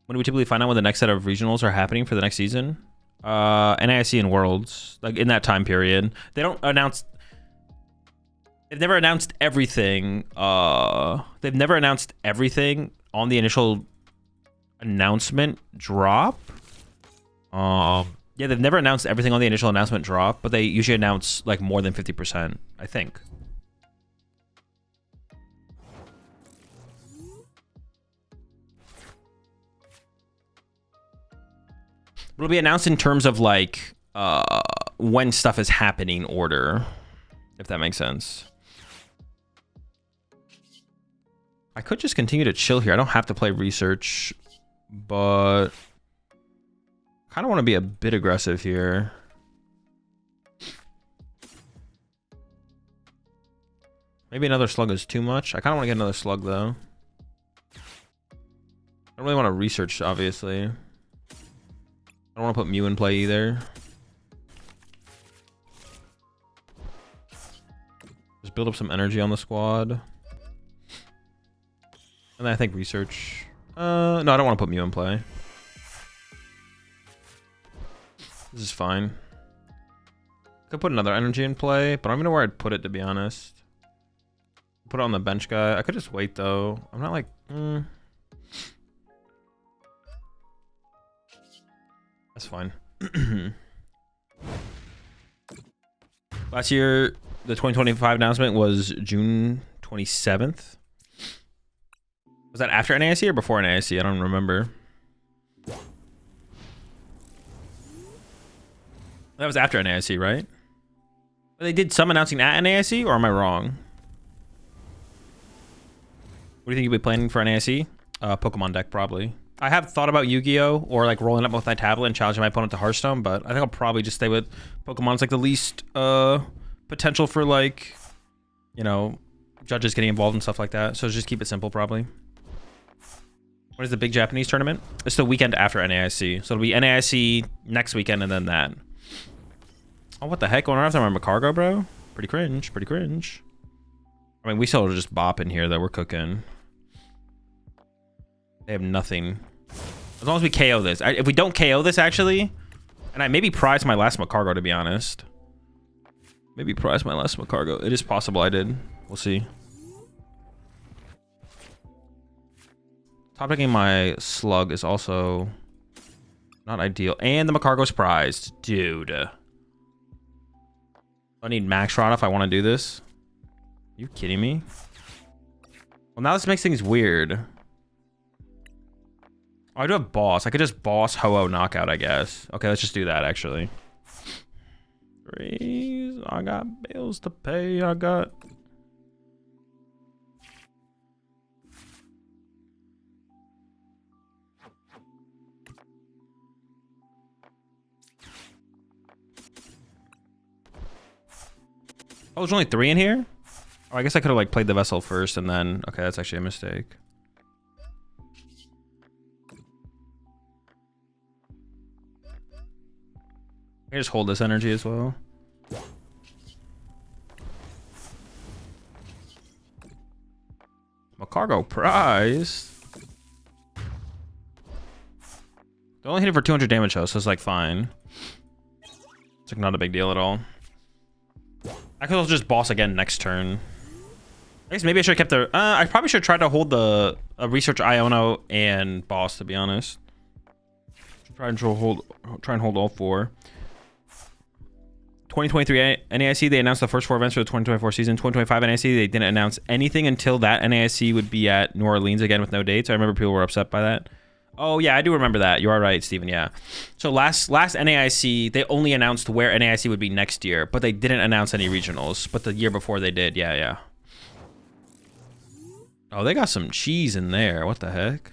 When do we typically find out when the next set of regionals are happening for the next season? NAIC and Worlds, like in that time period. They don't announce. They've never announced everything. They've never announced everything on the initial announcement drop. Yeah, they've never announced everything on the initial announcement drop, but they usually announce like more than 50%, I think. It'll be announced in terms of like when stuff is happening order, if that makes sense. I could just continue to chill here. I don't have to play research, but kind of want to be a bit aggressive here. Maybe another slug is too much. I kind of want to get another slug though. I don't really want to research, obviously. I don't want to put Mew in play either. Just build up some energy on the squad. And then I think research. No, I don't want to put Mew in play. This is fine. Could put another energy in play, but I don't even know where I'd put it, to be honest. Put it on the bench guy. I could just wait though. I'm not like... That's fine. Last year, the 2025 announcement was June 27th. Was that after NAIC or before NAIC? I don't remember. That was after NAIC, right? They did some announcing at NAIC, or am I wrong? What do you think you'll be playing for NAIC? Pokemon deck, probably. I have thought about Yu-Gi-Oh! Or like rolling up with my tablet and challenging my opponent to Hearthstone, but I think I'll probably just stay with Pokemon. It's like the least potential for like, you know, judges getting involved and stuff like that. So just keep it simple, probably. What is the big Japanese tournament? It's the weekend after NAIC. So it'll be NAIC next weekend and then that. Oh, what the heck? Going on after my Magcargo, bro? Pretty cringe, pretty cringe. I mean, we still just bop in here that we're cooking. They have nothing. As long as we KO this. If we don't KO this, actually, and I maybe prize my last Magcargo, to be honest. Maybe prize my last Magcargo. It is possible I did. We'll see. Top-decking my slug is also not ideal. And the Magcargo's prized. Dude. I need max rod if I want to do this. Are you kidding me? Well, now this makes things weird. Oh, I do have boss. I could just boss Ho-Oh knockout, I guess. Okay, let's just do that, actually. Freeze. I got bills to pay. I got... Oh, there's only 3 in here? Oh, I guess I could have like played the vessel first and then... Okay, that's actually a mistake. I can just hold this energy as well. Magcargo prize. They only hit it for 200 damage though, so it's like fine. It's like not a big deal at all. I could also just boss again next turn. I guess maybe I should have kept the... I probably should try to hold the research Iono and boss, to be honest. Try and hold all 4. 2023 NAIC, they announced the first 4 events for the 2024 season. 2025 NAIC, they didn't announce anything until that NAIC would be at New Orleans again with no dates. I remember people were upset by that. Oh, yeah, I do remember that. You are right, Steven, yeah. So last NAIC, they only announced where NAIC would be next year, but they didn't announce any regionals. But the year before they did, yeah. Oh, they got some cheese in there. What the heck?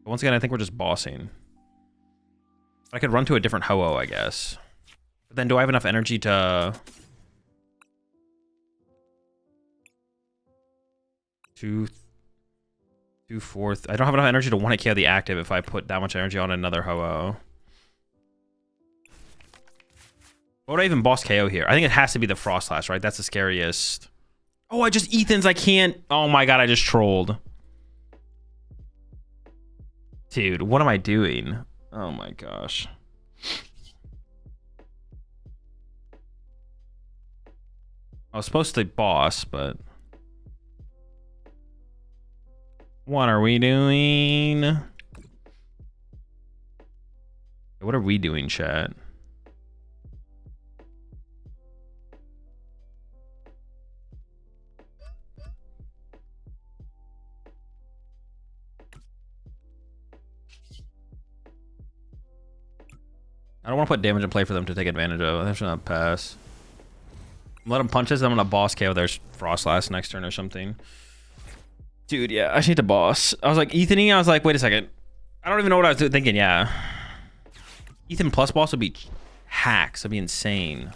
But once again, I think we're just bossing. I could run to a different Ho-Oh, I guess. But then do I have enough energy to... Two, fourth. I don't have enough energy to 1-hit KO the active if I put that much energy on another Ho-Oh. What would I even boss KO here? I think it has to be the Frost Slash, right? That's the scariest. Oh, I just Ethan's. I can't. Oh my god, I just trolled. Dude, what am I doing? Oh my gosh. I was supposed to boss, but... What are we doing? What are we doing, chat? I don't want to put damage in play for them to take advantage of. I should not pass. Let them punch us, then I'm gonna boss KO their Frostlass next turn or something. Dude, yeah, I just need to boss. I was like, Ethan-y, I was like, wait a second. I don't even know what I was thinking, yeah. Ethan plus boss would be hacks. That'd be insane.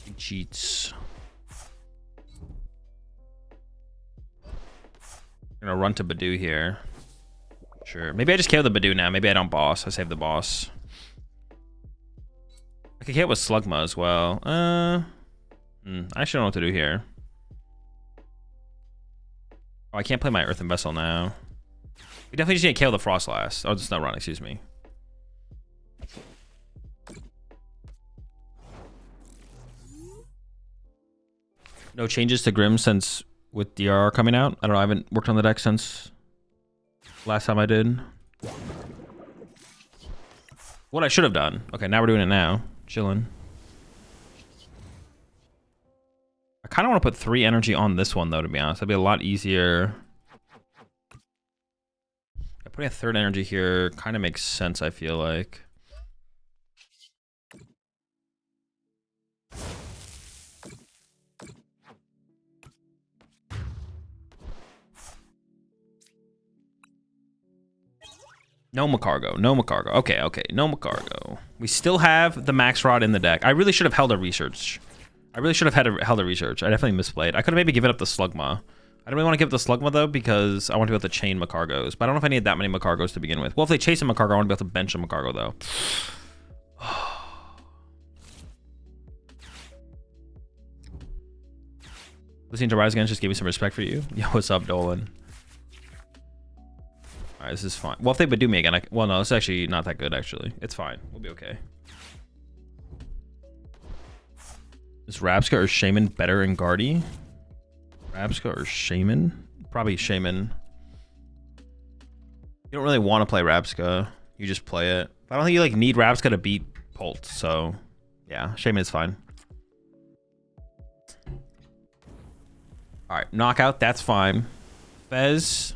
He cheats. I'm gonna run to Badoo here. Sure. Maybe I just KO the Badoo now. Maybe I don't boss. I save the boss. I could KO with Slugma as well. I actually don't know what to do here. Oh, I can't play my Earthen Vessel now. We definitely just need to KO the Frostlass. Oh, it's not run, excuse me. No changes to Grim since with DRR coming out. I don't know, I haven't worked on the deck since last time I did. What I should have done. Okay, now we're doing it now. Chilling. I kind of want to put 3 energy on this one, though, to be honest. That'd be a lot easier. Putting a 3rd energy here kind of makes sense, I feel like. No Magcargo, no Magcargo. Okay, no Magcargo. We still have the Max Rod in the deck. I really should have held a research. I definitely misplayed. I could have maybe given up the Slugma. I don't really want to give up the Slugma, though, because I want to be able to chain Magcargos. But I don't know if I need that many Magcargos to begin with. Well, if they chase a Magcargo, I want to be able to bench a Magcargo, though. Listening to Rise Against just gave me some respect for you. Yo, what's up, Dolan? Alright, this is fine. Well, if they would do me again, well, no, it's actually not that good, actually. It's fine. We'll be okay. Is Rabska or Shaman better in Guardy? Rabska or Shaman? Probably Shaman. You don't really want to play Rabska. You just play it. I don't think you like need Rabska to beat Polt, so yeah, Shaman is fine. Alright, knockout, that's fine. Fez.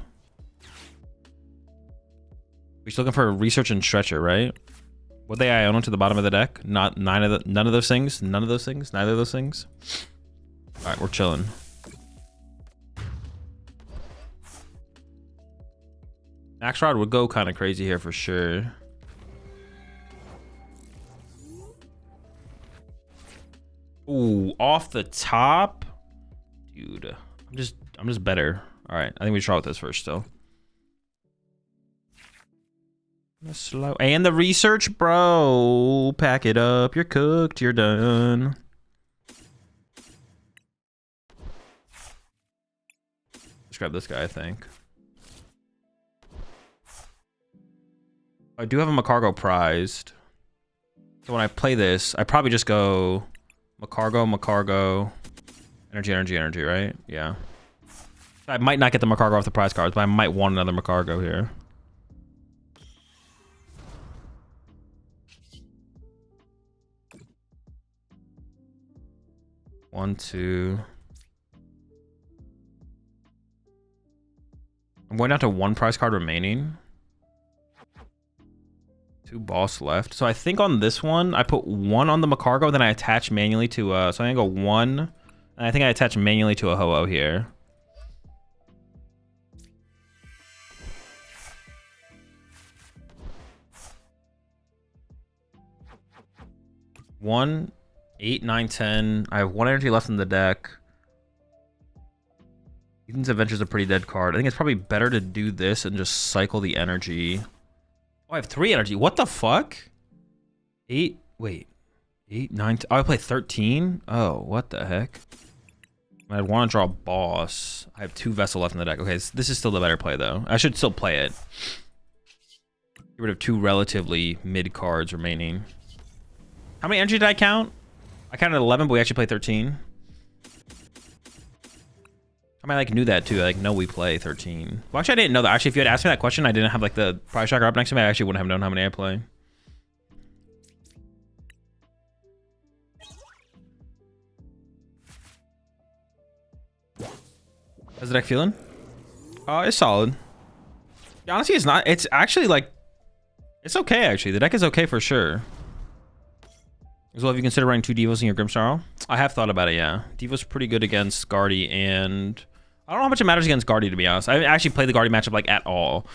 We're just looking for research and stretcher, right? What they Iono to the bottom of the deck? None of those things? None of those things? Neither of those things? Alright, we're chilling. Max Rod would go kind of crazy here for sure. Ooh, off the top? Dude, I'm just better. Alright, I think we try with this first still. Slow. And the research, bro. Pack it up. You're cooked. You're done. Let's grab this guy, I think. I do have a Magcargo prized. So when I play this, I probably just go Magcargo, energy, right? Yeah. I might not get the Magcargo off the prize cards, but I might want another Magcargo here. One, two. I'm going down to 1 prize card remaining. 2 boss left. So I think on this one, I put 1 on the Magcargo, then I attach manually to, so I'm gonna go 1, and I think I attach manually to a Ho-Oh here. One, 8, 9, 10. I have 1 energy left in the deck. Ethan's Adventure's a pretty dead card. I think it's probably better to do this and just cycle the energy. Oh, I have 3 energy. What the fuck? 8, wait. 8, 9, oh, I play 13? Oh, what the heck? I want to draw a boss. I have 2 Vessel left in the deck. Okay, so this is still the better play, though. I should still play it. Get rid of 2 relatively mid cards remaining. How many energy did I count? I counted 11, but we actually played 13. How I mean, I like knew that too. I like know we play 13. Well, actually, I didn't know that. Actually, if you had asked me that question, I didn't have like the prize tracker up next to me. I actually wouldn't have known how many I play. How's the deck feeling? It's solid. Yeah, honestly, it's not. It's actually like, it's okay actually. The deck is okay for sure. As well, if you consider running 2 Devos in your Grimmsnarl. I have thought about it, yeah. Devo's pretty good against Guardy, and I don't know how much it matters against Guardy, to be honest. I haven't actually played the Guardy matchup like at all.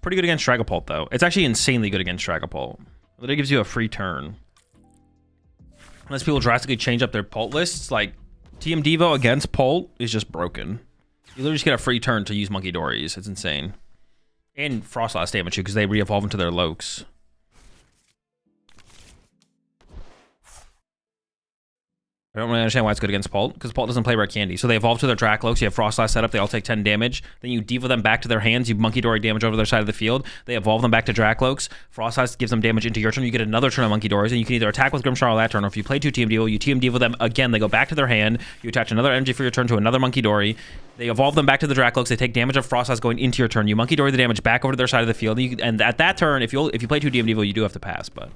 Pretty good against Dragapult though. It's actually insanely good against Dragapult. It gives you a free turn. Unless people drastically change up their Pult lists, like TM Devo against Pult is just broken. You literally just get a free turn to use Monkey Dories. It's insane. And Frostlass damage you because they re-evolve into their Lokes. I don't really understand why it's good against Pult, because Pult doesn't play Rare Candy. So they evolve to their Dracloaks, you have Frostlass set up, they all take 10 damage. Then you Devo them back to their hands, you Monkey Dory damage over their side of the field. They evolve them back to Dracloaks. Frostlass gives them damage into your turn, you get another turn of Monkey Dories, and you can either attack with Grimmsnarl that turn, or if you play 2 TM Devo, you TM Devo them again, they go back to their hand, you attach another energy for your turn to another Monkey Dory. They evolve them back to the Dracloaks, they take damage of Frostlass going into your turn, you Monkey Dory the damage back over to their side of the field, and at that turn, if you play 2 TM Devo, you do have to pass, but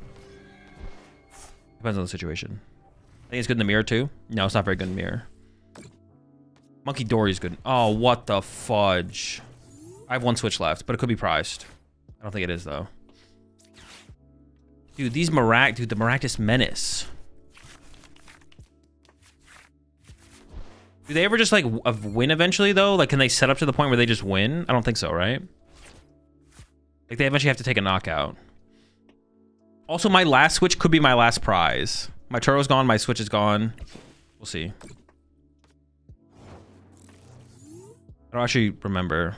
depends on the situation. I think it's good in the mirror too. No, it's not very good in the mirror. Monkey Dory's good. Oh, what the fudge. I have 1 switch left, but it could be priced. I don't think it is though. Dude, these the Maractus Menace. Do they ever just like win eventually though? Like, can they set up to the point where they just win? I don't think so, right? Like, they eventually have to take a knockout. Also, my last switch could be my last prize. My Turo's gone, my Switch is gone. We'll see. I don't actually remember.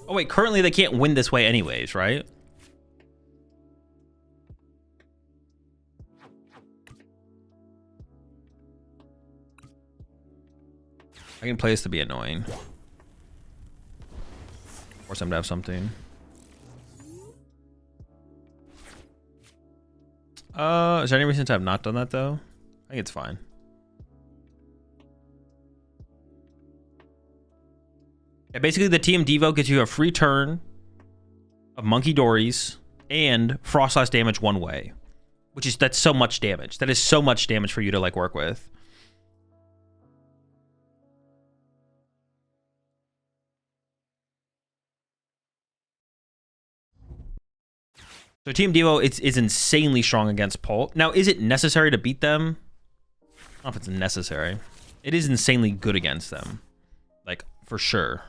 Oh wait, currently they can't win this way anyways, right? I can play this to be annoying. Force them to have something. Is there any reason to have not done that though? I think it's fine. Yeah, basically the TM Devo gets you a free turn of Monkey Dories and Frostlass damage one way. That's so much damage. That is so much damage for you to like work with. So Team Devo is insanely strong against Pult. Now, is it necessary to beat them? I don't know if it's necessary. It is insanely good against them. Like, for sure.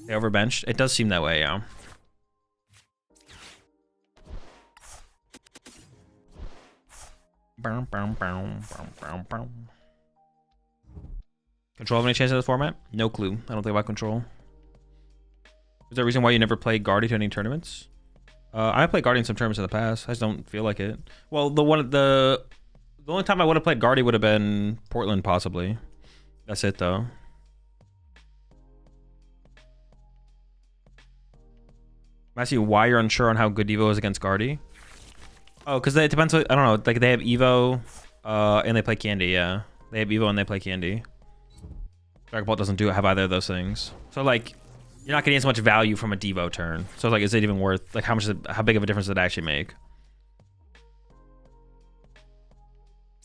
They overbenched? It does seem that way, yeah. Control have any chance in this format? No clue. I don't think about Control. Is there a reason why you never played Guardy to any tournaments? I played Guardy in some tournaments in the past. I just don't feel like it. Well, the only time I would have played Guardy would have been Portland, possibly. That's it, though. I'm asking you why you're unsure on how good Evo is against Guardy. Oh, because it depends. I don't know. Like, they have Evo, and they play Candy. Yeah, they have Evo and they play Candy. Dragapult doesn't have either of those things. So like, you're not getting as much value from a Devo turn. So like, is it even worth, like, how big of a difference does it actually make?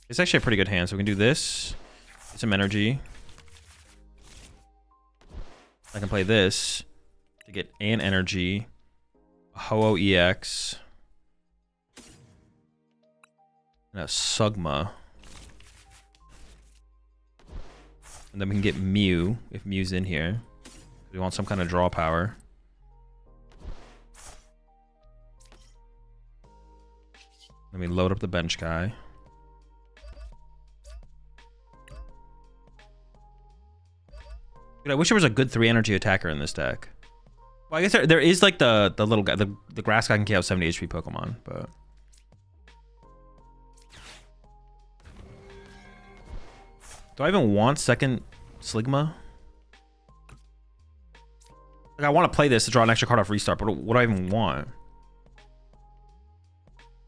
It's actually a pretty good hand. So we can do this. Get some energy. I can play this to get an energy. Ho-Oh EX. And a Sugma. And then we can get Mew, if Mew's in here. We want some kind of draw power. Let me load up the bench guy. Dude, I wish there was a good 3 energy attacker in this deck. Well, I guess there is like the little guy, the grass guy can KO 70 HP Pokemon, but Do I even want second Sligma? Like, I want to play this to draw an extra card off restart, but what do I even want?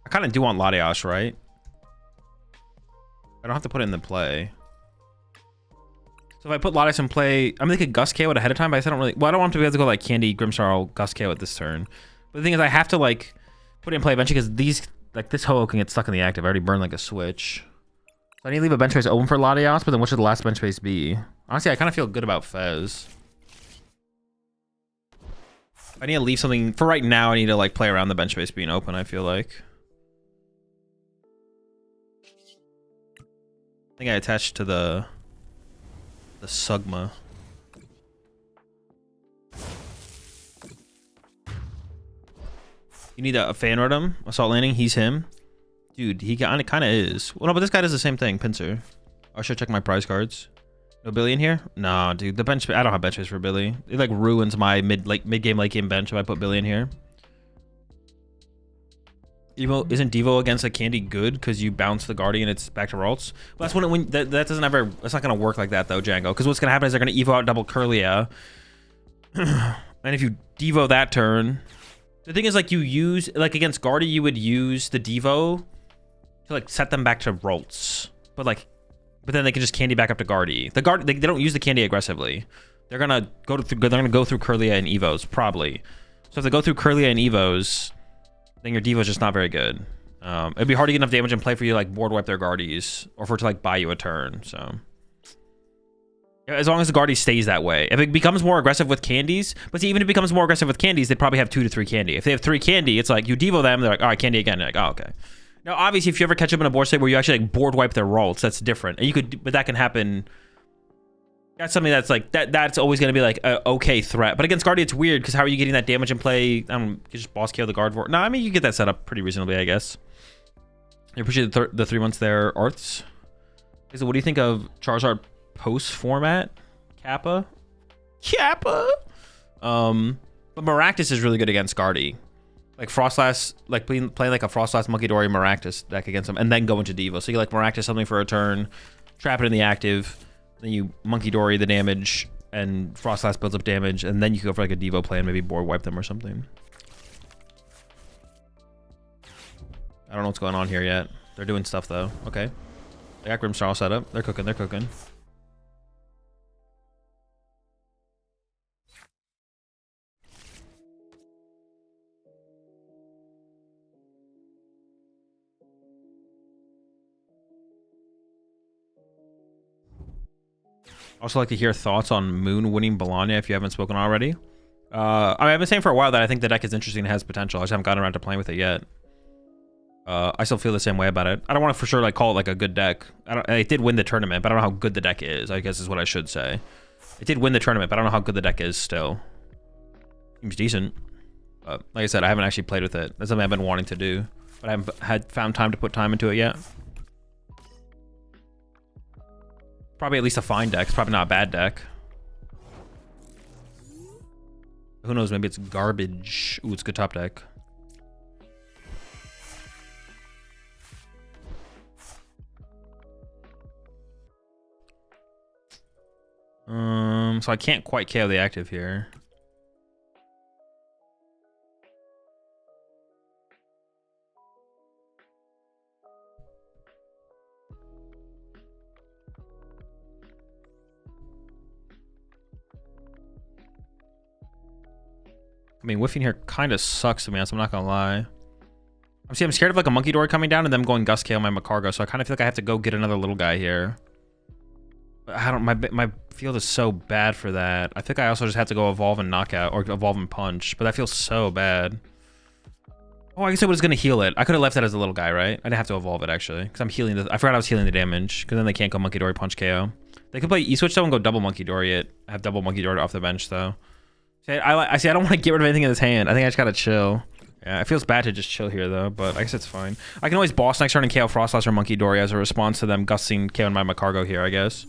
I kind of do want Latias, right? I don't have to put it in the play. So if I put Latias in play, I'm thinking Gust KO it ahead of time, but I said I don't really... Well, I don't want to be able to go like Candy, Grimmsnarl, Gust KO at this turn. But the thing is, I have to like put it in play eventually because these... Like, this Ho-Oh can get stuck in the active. I already burned like a switch. So I need to leave a bench space open for Latias, but then what should the last bench space be? Honestly, I kind of feel good about Fez. I need to leave something... For right now, I need to like play around the bench space being open, I feel like. I think I attached to the Sugma. You need a fan him. Assault landing. He's him. Dude, he kind of is. Well, no, but this guy does the same thing. Pinsir. I should check my prize cards. No Billy in here? No, dude. The bench... I don't have bench space for Billy. It like ruins my mid-game, late game bench if I put Billy in here. Evo isn't Devo against a Candy good because you bounce the Guardian, it's back to Ralts. But that's when that doesn't ever... That's not gonna work like that though, Django. Because what's gonna happen is they're gonna Evo out double Curlia. And if you Devo that turn... The thing is, like, you use... Like, against Guardy, you would use the Devo to, like, set them back to Ralts. But, like... But then they can just Candy back up to Guardy. The Guard... They don't use the Candy aggressively. They're gonna go through... They're gonna go through Curlia and Evos, probably. So if they go through Curlia and Evos, then your Devo's just not very good. It'd be hard to get enough damage in play for you to, like, board wipe their Guardies. Or for it to, like, buy you a turn, so... As long as the Guardy stays that way. If it becomes more aggressive with candies, but see, even if it becomes more aggressive with candies, they'd probably have 2 to 3 candy. If they have 3 candy, it's like you Devo them, they're like, all right, candy again. You're like, oh, okay. Now, obviously, if you ever catch up in a board state where you actually like board wipe their Ralts, that's different. And you could, but that can happen. That's something that's like that's always going to be like a okay threat. But against Guardy, it's weird because how are you getting that damage in play? I don't know, you just boss KO the guard for. No, I mean you get that set up pretty reasonably, I guess. I appreciate the 3 months there, Arths. So, what do you think of Charizard post format? Kappa. But Maractus is really good against Guardy. Like Frostlass, like playing like a Frostlass Monkey Dory Maractus deck against him, and then go into Devo. So you like Maractus something for a turn, trap it in the active, then you Monkey Dory the damage, and Frostlass builds up damage, and then you can go for like a Devo play and maybe board wipe them or something. I don't know what's going on here yet. They're doing stuff though. Okay. They got Grimmsnarl set up. They're cooking. They're cooking. Also like to hear thoughts on Moon winning Bologna if you haven't spoken already. I mean, I've been saying for a while that I think the deck is interesting and has potential. I just haven't gotten around to playing with it yet. I still feel the same way about it. I don't want to for sure like call it like a good deck. It did win the tournament, but I don't know how good the deck is, I guess is what I should say. It did win the tournament, but I don't know how good the deck is still. Seems decent. But like I said, I haven't actually played with it. That's something I've been wanting to do, but I haven't found time to put time into it yet. Probably at least a fine deck. It's probably not a bad deck. Who knows? Maybe it's garbage. Ooh, it's a good top deck. So I can't quite KO the active here. I mean, whiffing here kind of sucks to me, so I'm not gonna lie. I'm scared of like a Monkey Dory coming down and them going Gust KO my Magcargo, so I kind of feel like I have to go get another little guy here. But I don't. My field is so bad for that. I think I also just have to go evolve and knockout or evolve and punch, but that feels so bad. Oh, I guess it was gonna heal it. I could have left that as a little guy, right? I didn't have to evolve it actually, because I'm healing the. I forgot I was healing the damage, because then they can't go Monkey Dory punch KO. They could play E-switch though and go double Monkey Dory it. I have double Monkey Dory off the bench though. I see. I don't want to get rid of anything in his hand. I think I just gotta chill. Yeah, it feels bad to just chill here though, but I guess it's fine. I can always boss next turn and KO Frostlass or Monkey Dory as a response to them gusting KO my Magcargo here, I guess.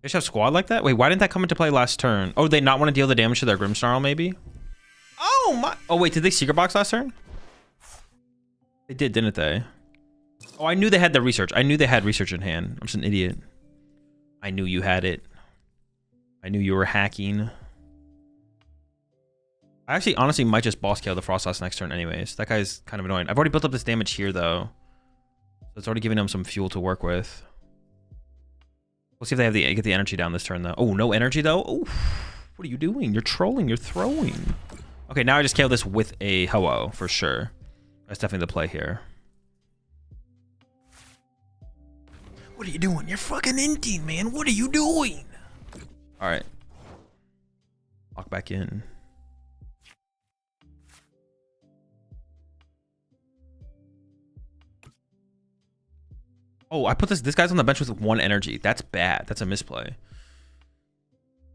They just have squad like that? Wait, why didn't that come into play last turn? Oh, they not want to deal the damage to their Grimmsnarl maybe? Oh, wait, did they secret box last turn? They did, didn't they? Oh, I knew they had the research. I knew they had research in hand. I'm just an idiot. I knew you had it. I knew you were hacking. I actually honestly might just boss KO the Frostlass next turn anyways. That guy's kind of annoying. I've already built up this damage here though. So it's already giving him some fuel to work with. We'll see if they have get the energy down this turn though. Oh, no energy though? Oh, what are you doing? You're trolling, you're throwing. Okay, now I just KO this with a Ho-Oh for sure. That's definitely the play here. What are you doing? You're fucking inting, man. What are you doing? All right. Lock back in. Oh, I put this guy's on the bench with 1 energy. That's bad. That's a misplay.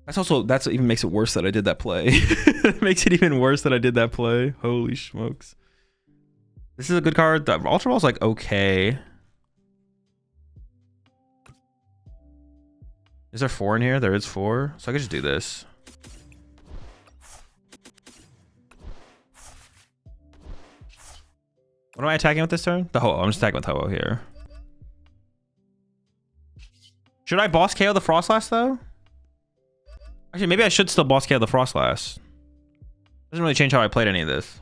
That's even makes it worse that I did that play. It makes it even worse that I did that play. Holy smokes. This is a good card. The Ultra Ball's like okay. Is there 4 in here? There is 4. So I could just do this. What am I attacking with this turn? The Ho-Oh. I'm just attacking with Ho-Oh here. Should I boss KO the Frostlass though? Actually, maybe I should still boss KO the Frostlass. Doesn't really change how I played any of this.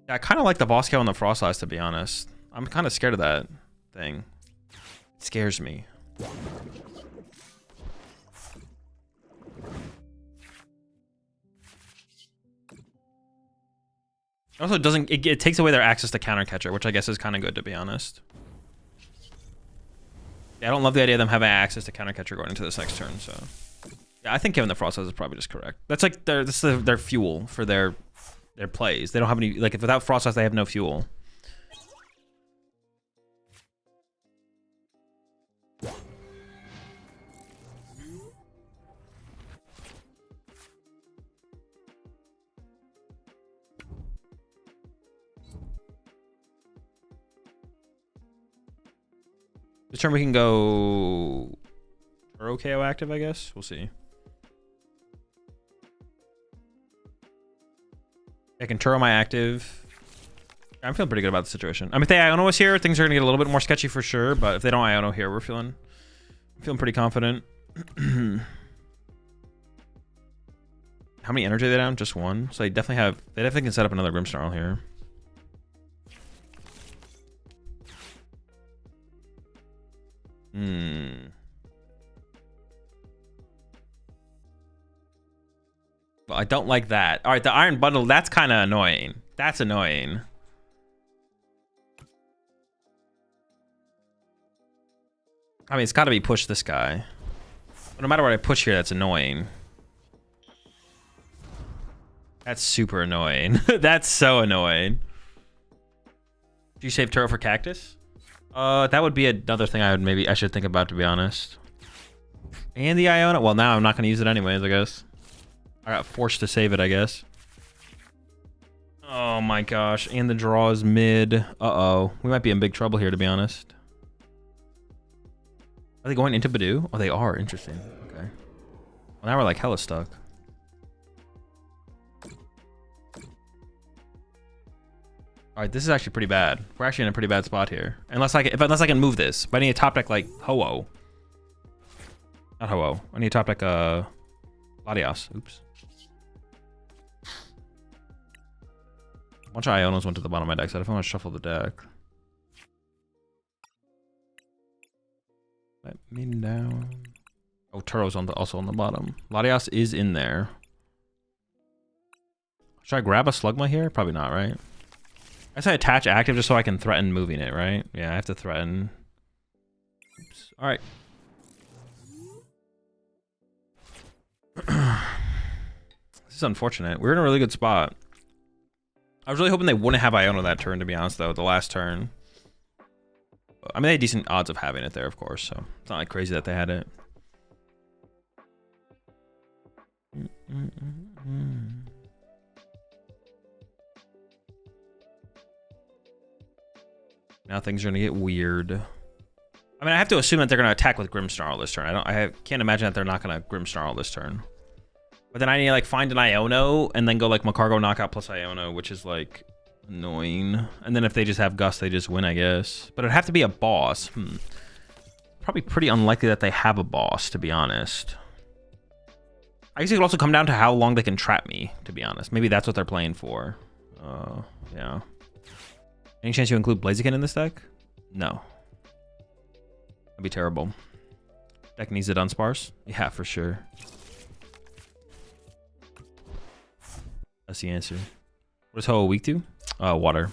Yeah, I kind of like the boss KO on the Frostlass, to be honest. I'm kind of scared of that thing. It scares me. Also, it takes away their access to counter catcher, which I guess is kind of good, to be honest. Yeah, I don't love the idea of them having access to counter catcher going into this next turn. So, yeah, I think giving the Frostlass is probably just correct. That's like their fuel for their plays. They don't have any, like, if without Frostlass they have no fuel. This turn we can go Turo KO active, I guess. We'll see. I can Turo my active. I'm feeling pretty good about the situation. I mean, if they Iono was here, things are gonna get a little bit more sketchy for sure. But if they don't Iono here, I'm feeling pretty confident. How many energy are they down? Just 1. So they definitely can set up another Grimmsnarl here. Well, I don't like that. All right, the Iron Bundle, that's kind of annoying. That's annoying. I mean, it's got to be push this guy. But no matter what I push here, that's annoying. That's super annoying. That's so annoying. Do you save Turo for Cactus? That would be another thing I should think about, to be honest. And the Iona. Well, now I'm not going to use it anyways, I guess. I got forced to save it, I guess. Oh my gosh. And the draw is mid. Uh-oh. We might be in big trouble here, to be honest. Are they going into Badoo? Oh, they are. Interesting. Okay. Well, now we're like hella stuck. All right, this is actually pretty bad. We're actually in a pretty bad spot here. Unless I can move this. But I need a top deck like Ho-Oh. Not Ho-Oh. I need a top deck Latias. Oops. A bunch of Ionos went to the bottom of my deck, so I definitely want to shuffle the deck. Let me down. Oh, Turo's also on the bottom. Latias is in there. Should I grab a Slugma here? Probably not, right? I say attach active just so I can threaten moving it, right? Yeah, I have to threaten. Oops. All right. This is unfortunate. We're in a really good spot. I was really hoping they wouldn't have Iono that turn, to be honest, though, the last turn. I mean, they had decent odds of having it there, of course, so it's not like crazy that they had it. Now things are gonna get weird. I mean, I have to assume that they're gonna attack with Grimmsnarl this turn. I can't imagine that they're not gonna Grimmsnarl this turn. But then I need to like find an Iono and then go like Magcargo knockout plus Iono, which is like annoying. And then if they just have Gust, they just win, I guess. But it'd have to be a boss. Probably pretty unlikely that they have a boss, to be honest. I guess it could also come down to how long they can trap me, to be honest. Maybe that's what they're playing for. Yeah. Any chance you include Blaziken in this deck? No. That'd be terrible. Deck needs it unsparse? Yeah, for sure. That's the answer. What is Ho weak to? Water.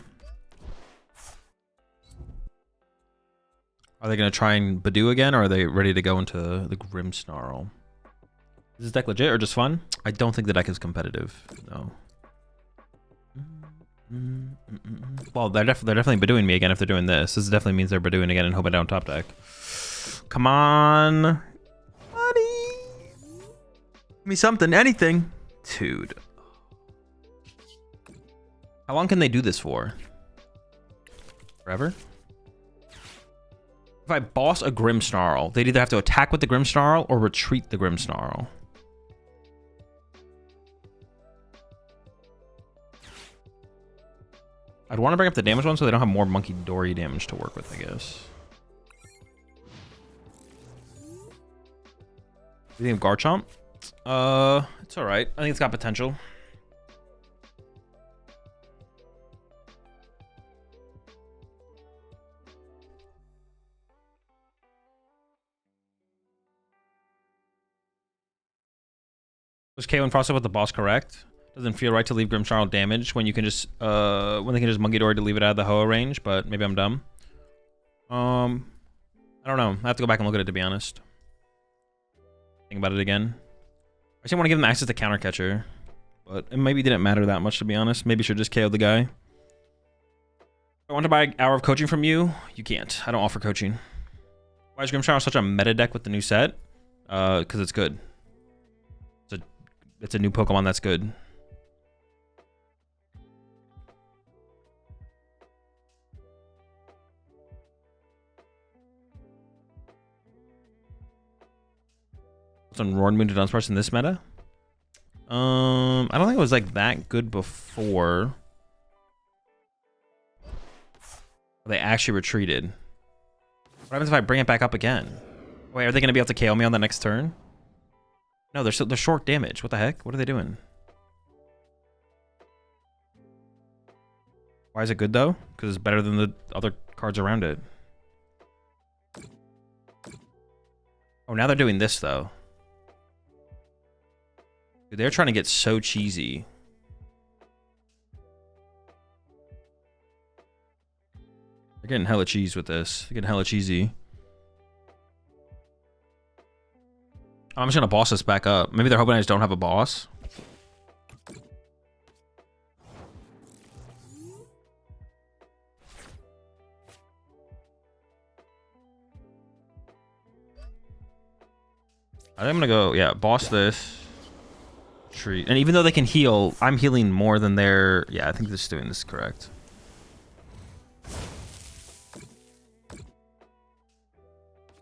Are they going to try and Badoo again, or are they ready to go into the Grimmsnarl? Is this deck legit or just fun? I don't think the deck is competitive. No. Well, they're definitely Badooing me again if they're doing this. This definitely means they're Badooing again and hoping down top deck. Come on. Buddy. Give me something, anything. Dude. How long can they do this for? Forever? If I boss a Grimmsnarl, they'd either have to attack with the Grimmsnarl or retreat the Grimmsnarl. I'd want to bring up the damage one so they don't have more Monkey Dory damage to work with, I guess. What do you think of Garchomp? It's alright. I think it's got potential. Was KO and Frost with the boss correct? Doesn't feel right to leave Grimmsnarl damaged when you can just when they can just Monkey Dory to leave it out of the Hoa range, but maybe I'm dumb. I don't know. I have to go back and look at it, to be honest. Think about it again. I just want to give them access to Counter Catcher, but it maybe didn't matter that much, to be honest. Maybe should just KO the guy. I want to buy an hour of coaching from you. You can't. I don't offer coaching. Why is Grimmsnarl such a meta deck with the new set? Because it's good. It's a new Pokemon that's good. What's on Roaring Moon to Dunsparce in this meta? I don't think it was like that good before. They actually retreated. What happens if I bring it back up again? Wait, are they going to be able to KO me on the next turn? No, they're short damage. What the heck? What are they doing? Why is it good though? Because it's better than the other cards around it. Oh, now they're doing this though. Dude, they're trying to get so cheesy. They're getting hella cheese with this. They're getting hella cheesy. I'm just gonna boss this back up. Maybe they're hoping I just don't have a boss. I'm gonna go, yeah, boss this. Treat. And even though they can heal, I'm healing more than their... Yeah, I think this is doing this correct.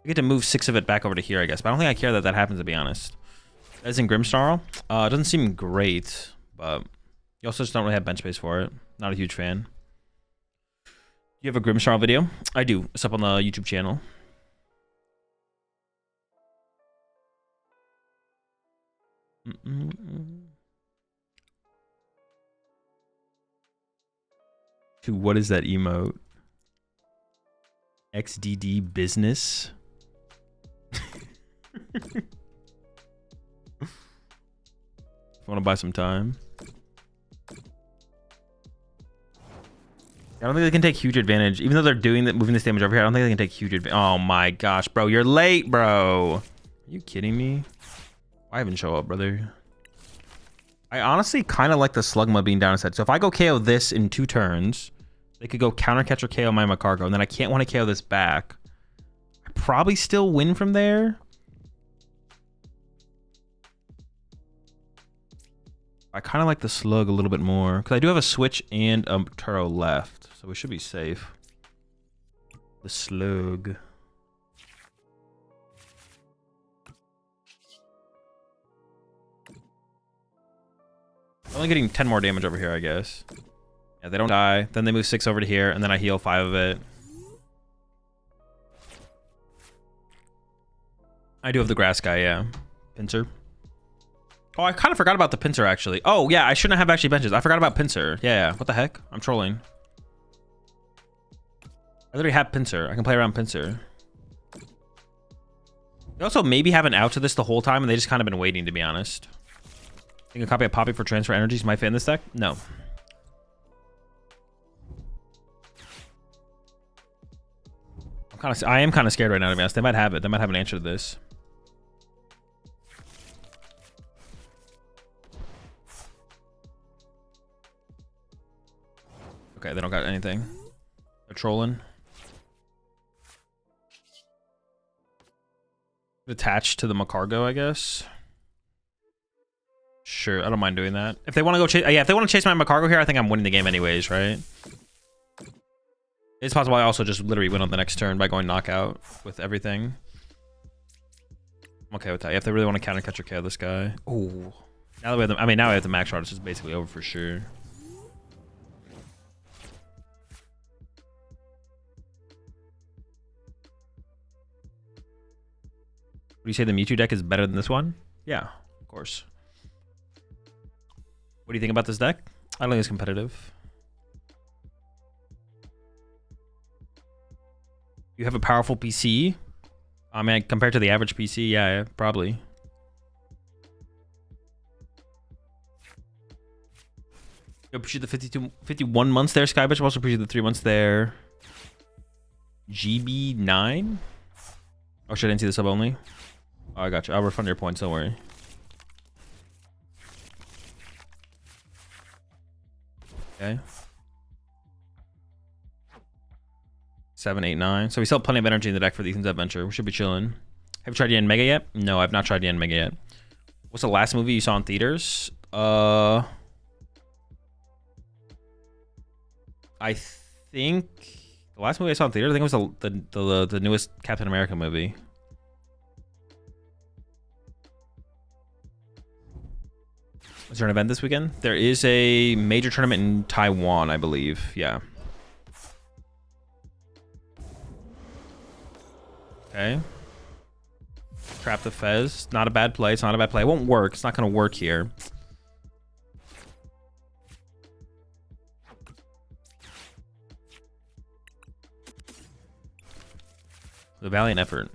I get to move 6 of it back over to here, I guess. But I don't think I care that that happens, to be honest. As in Grimmsnarl, it doesn't seem great, but you also just don't really have bench space for it. Not a huge fan. You have a Grimmsnarl video? I do. It's up on the YouTube channel. Dude, what is that emote? XDD business? Want to buy some time? I don't think they can take huge advantage. Even though they're doing that, moving this damage over here, I don't think they can take huge advantage. Oh my gosh, bro. You're late, bro. Are you kidding me? Why even show up, brother? I honestly kind of like the Slugma being down his head. So if I go KO this in 2 turns, they could go Counter Catch or KO my Magcargo, and then I can't want to KO this back. I probably still win from there. I kind of like the Slug a little bit more, because I do have a Switch and a Turo left, so we should be safe. The Slug. Only getting 10 more damage over here, I guess. Yeah, they don't die. Then they move 6 over to here, and then I heal 5 of it. I do have the grass guy, yeah. Pinsir. Oh, I kind of forgot about the Pinsir, actually. Oh, yeah, I shouldn't have actually benches. I forgot about Pinsir. Yeah, what the heck? I'm trolling. I literally have Pinsir. I can play around Pinsir. They also maybe have an out to this the whole time, and they just kind of been waiting, to be honest. Think a copy of Poppy for transfer energies might fit in this deck? No. I am kind of scared right now, to be honest. They might have it. They might have an answer to this. Okay, they don't got anything. They're trolling. Attached to the Magcargo, I guess. Sure, I don't mind doing that. If they want to go chase, yeah, if they want to chase my Magcargo here, I think I'm winning the game anyways, right? It's possible I also just literally win on the next turn by going knockout with everything. I'm okay with that. If they really want to counter catch or KO this guy. Oh, now that we have the, now I have the max shard. It's just basically over for sure. Would you say the Mewtwo deck is better than this one? Yeah, of course. What do you think about this deck? I don't think it's competitive. You have a powerful PC? I mean, compared to the average PC, yeah, probably. I appreciate the 51 months there, Skybitch. I also appreciate the 3 months there. GB9? Oh, shit, I didn't see the sub only. Oh, I got you. I'll refund your points, don't worry. Okay. 7, 8, 9. So we still have plenty of energy in the deck for the Ethan's Adventure. We should be chilling. Have you tried Yen Mega yet? No, I've not tried Yen Mega yet. What's the last movie you saw in theaters? I think the last movie I saw in theaters, I think it was the newest Captain America movie. Is there an event this weekend? There is a major tournament in Taiwan, I believe. Yeah. Okay. Trap the Fez. Not a bad play. It's not a bad play. It won't work. It's not going to work here. The valiant effort.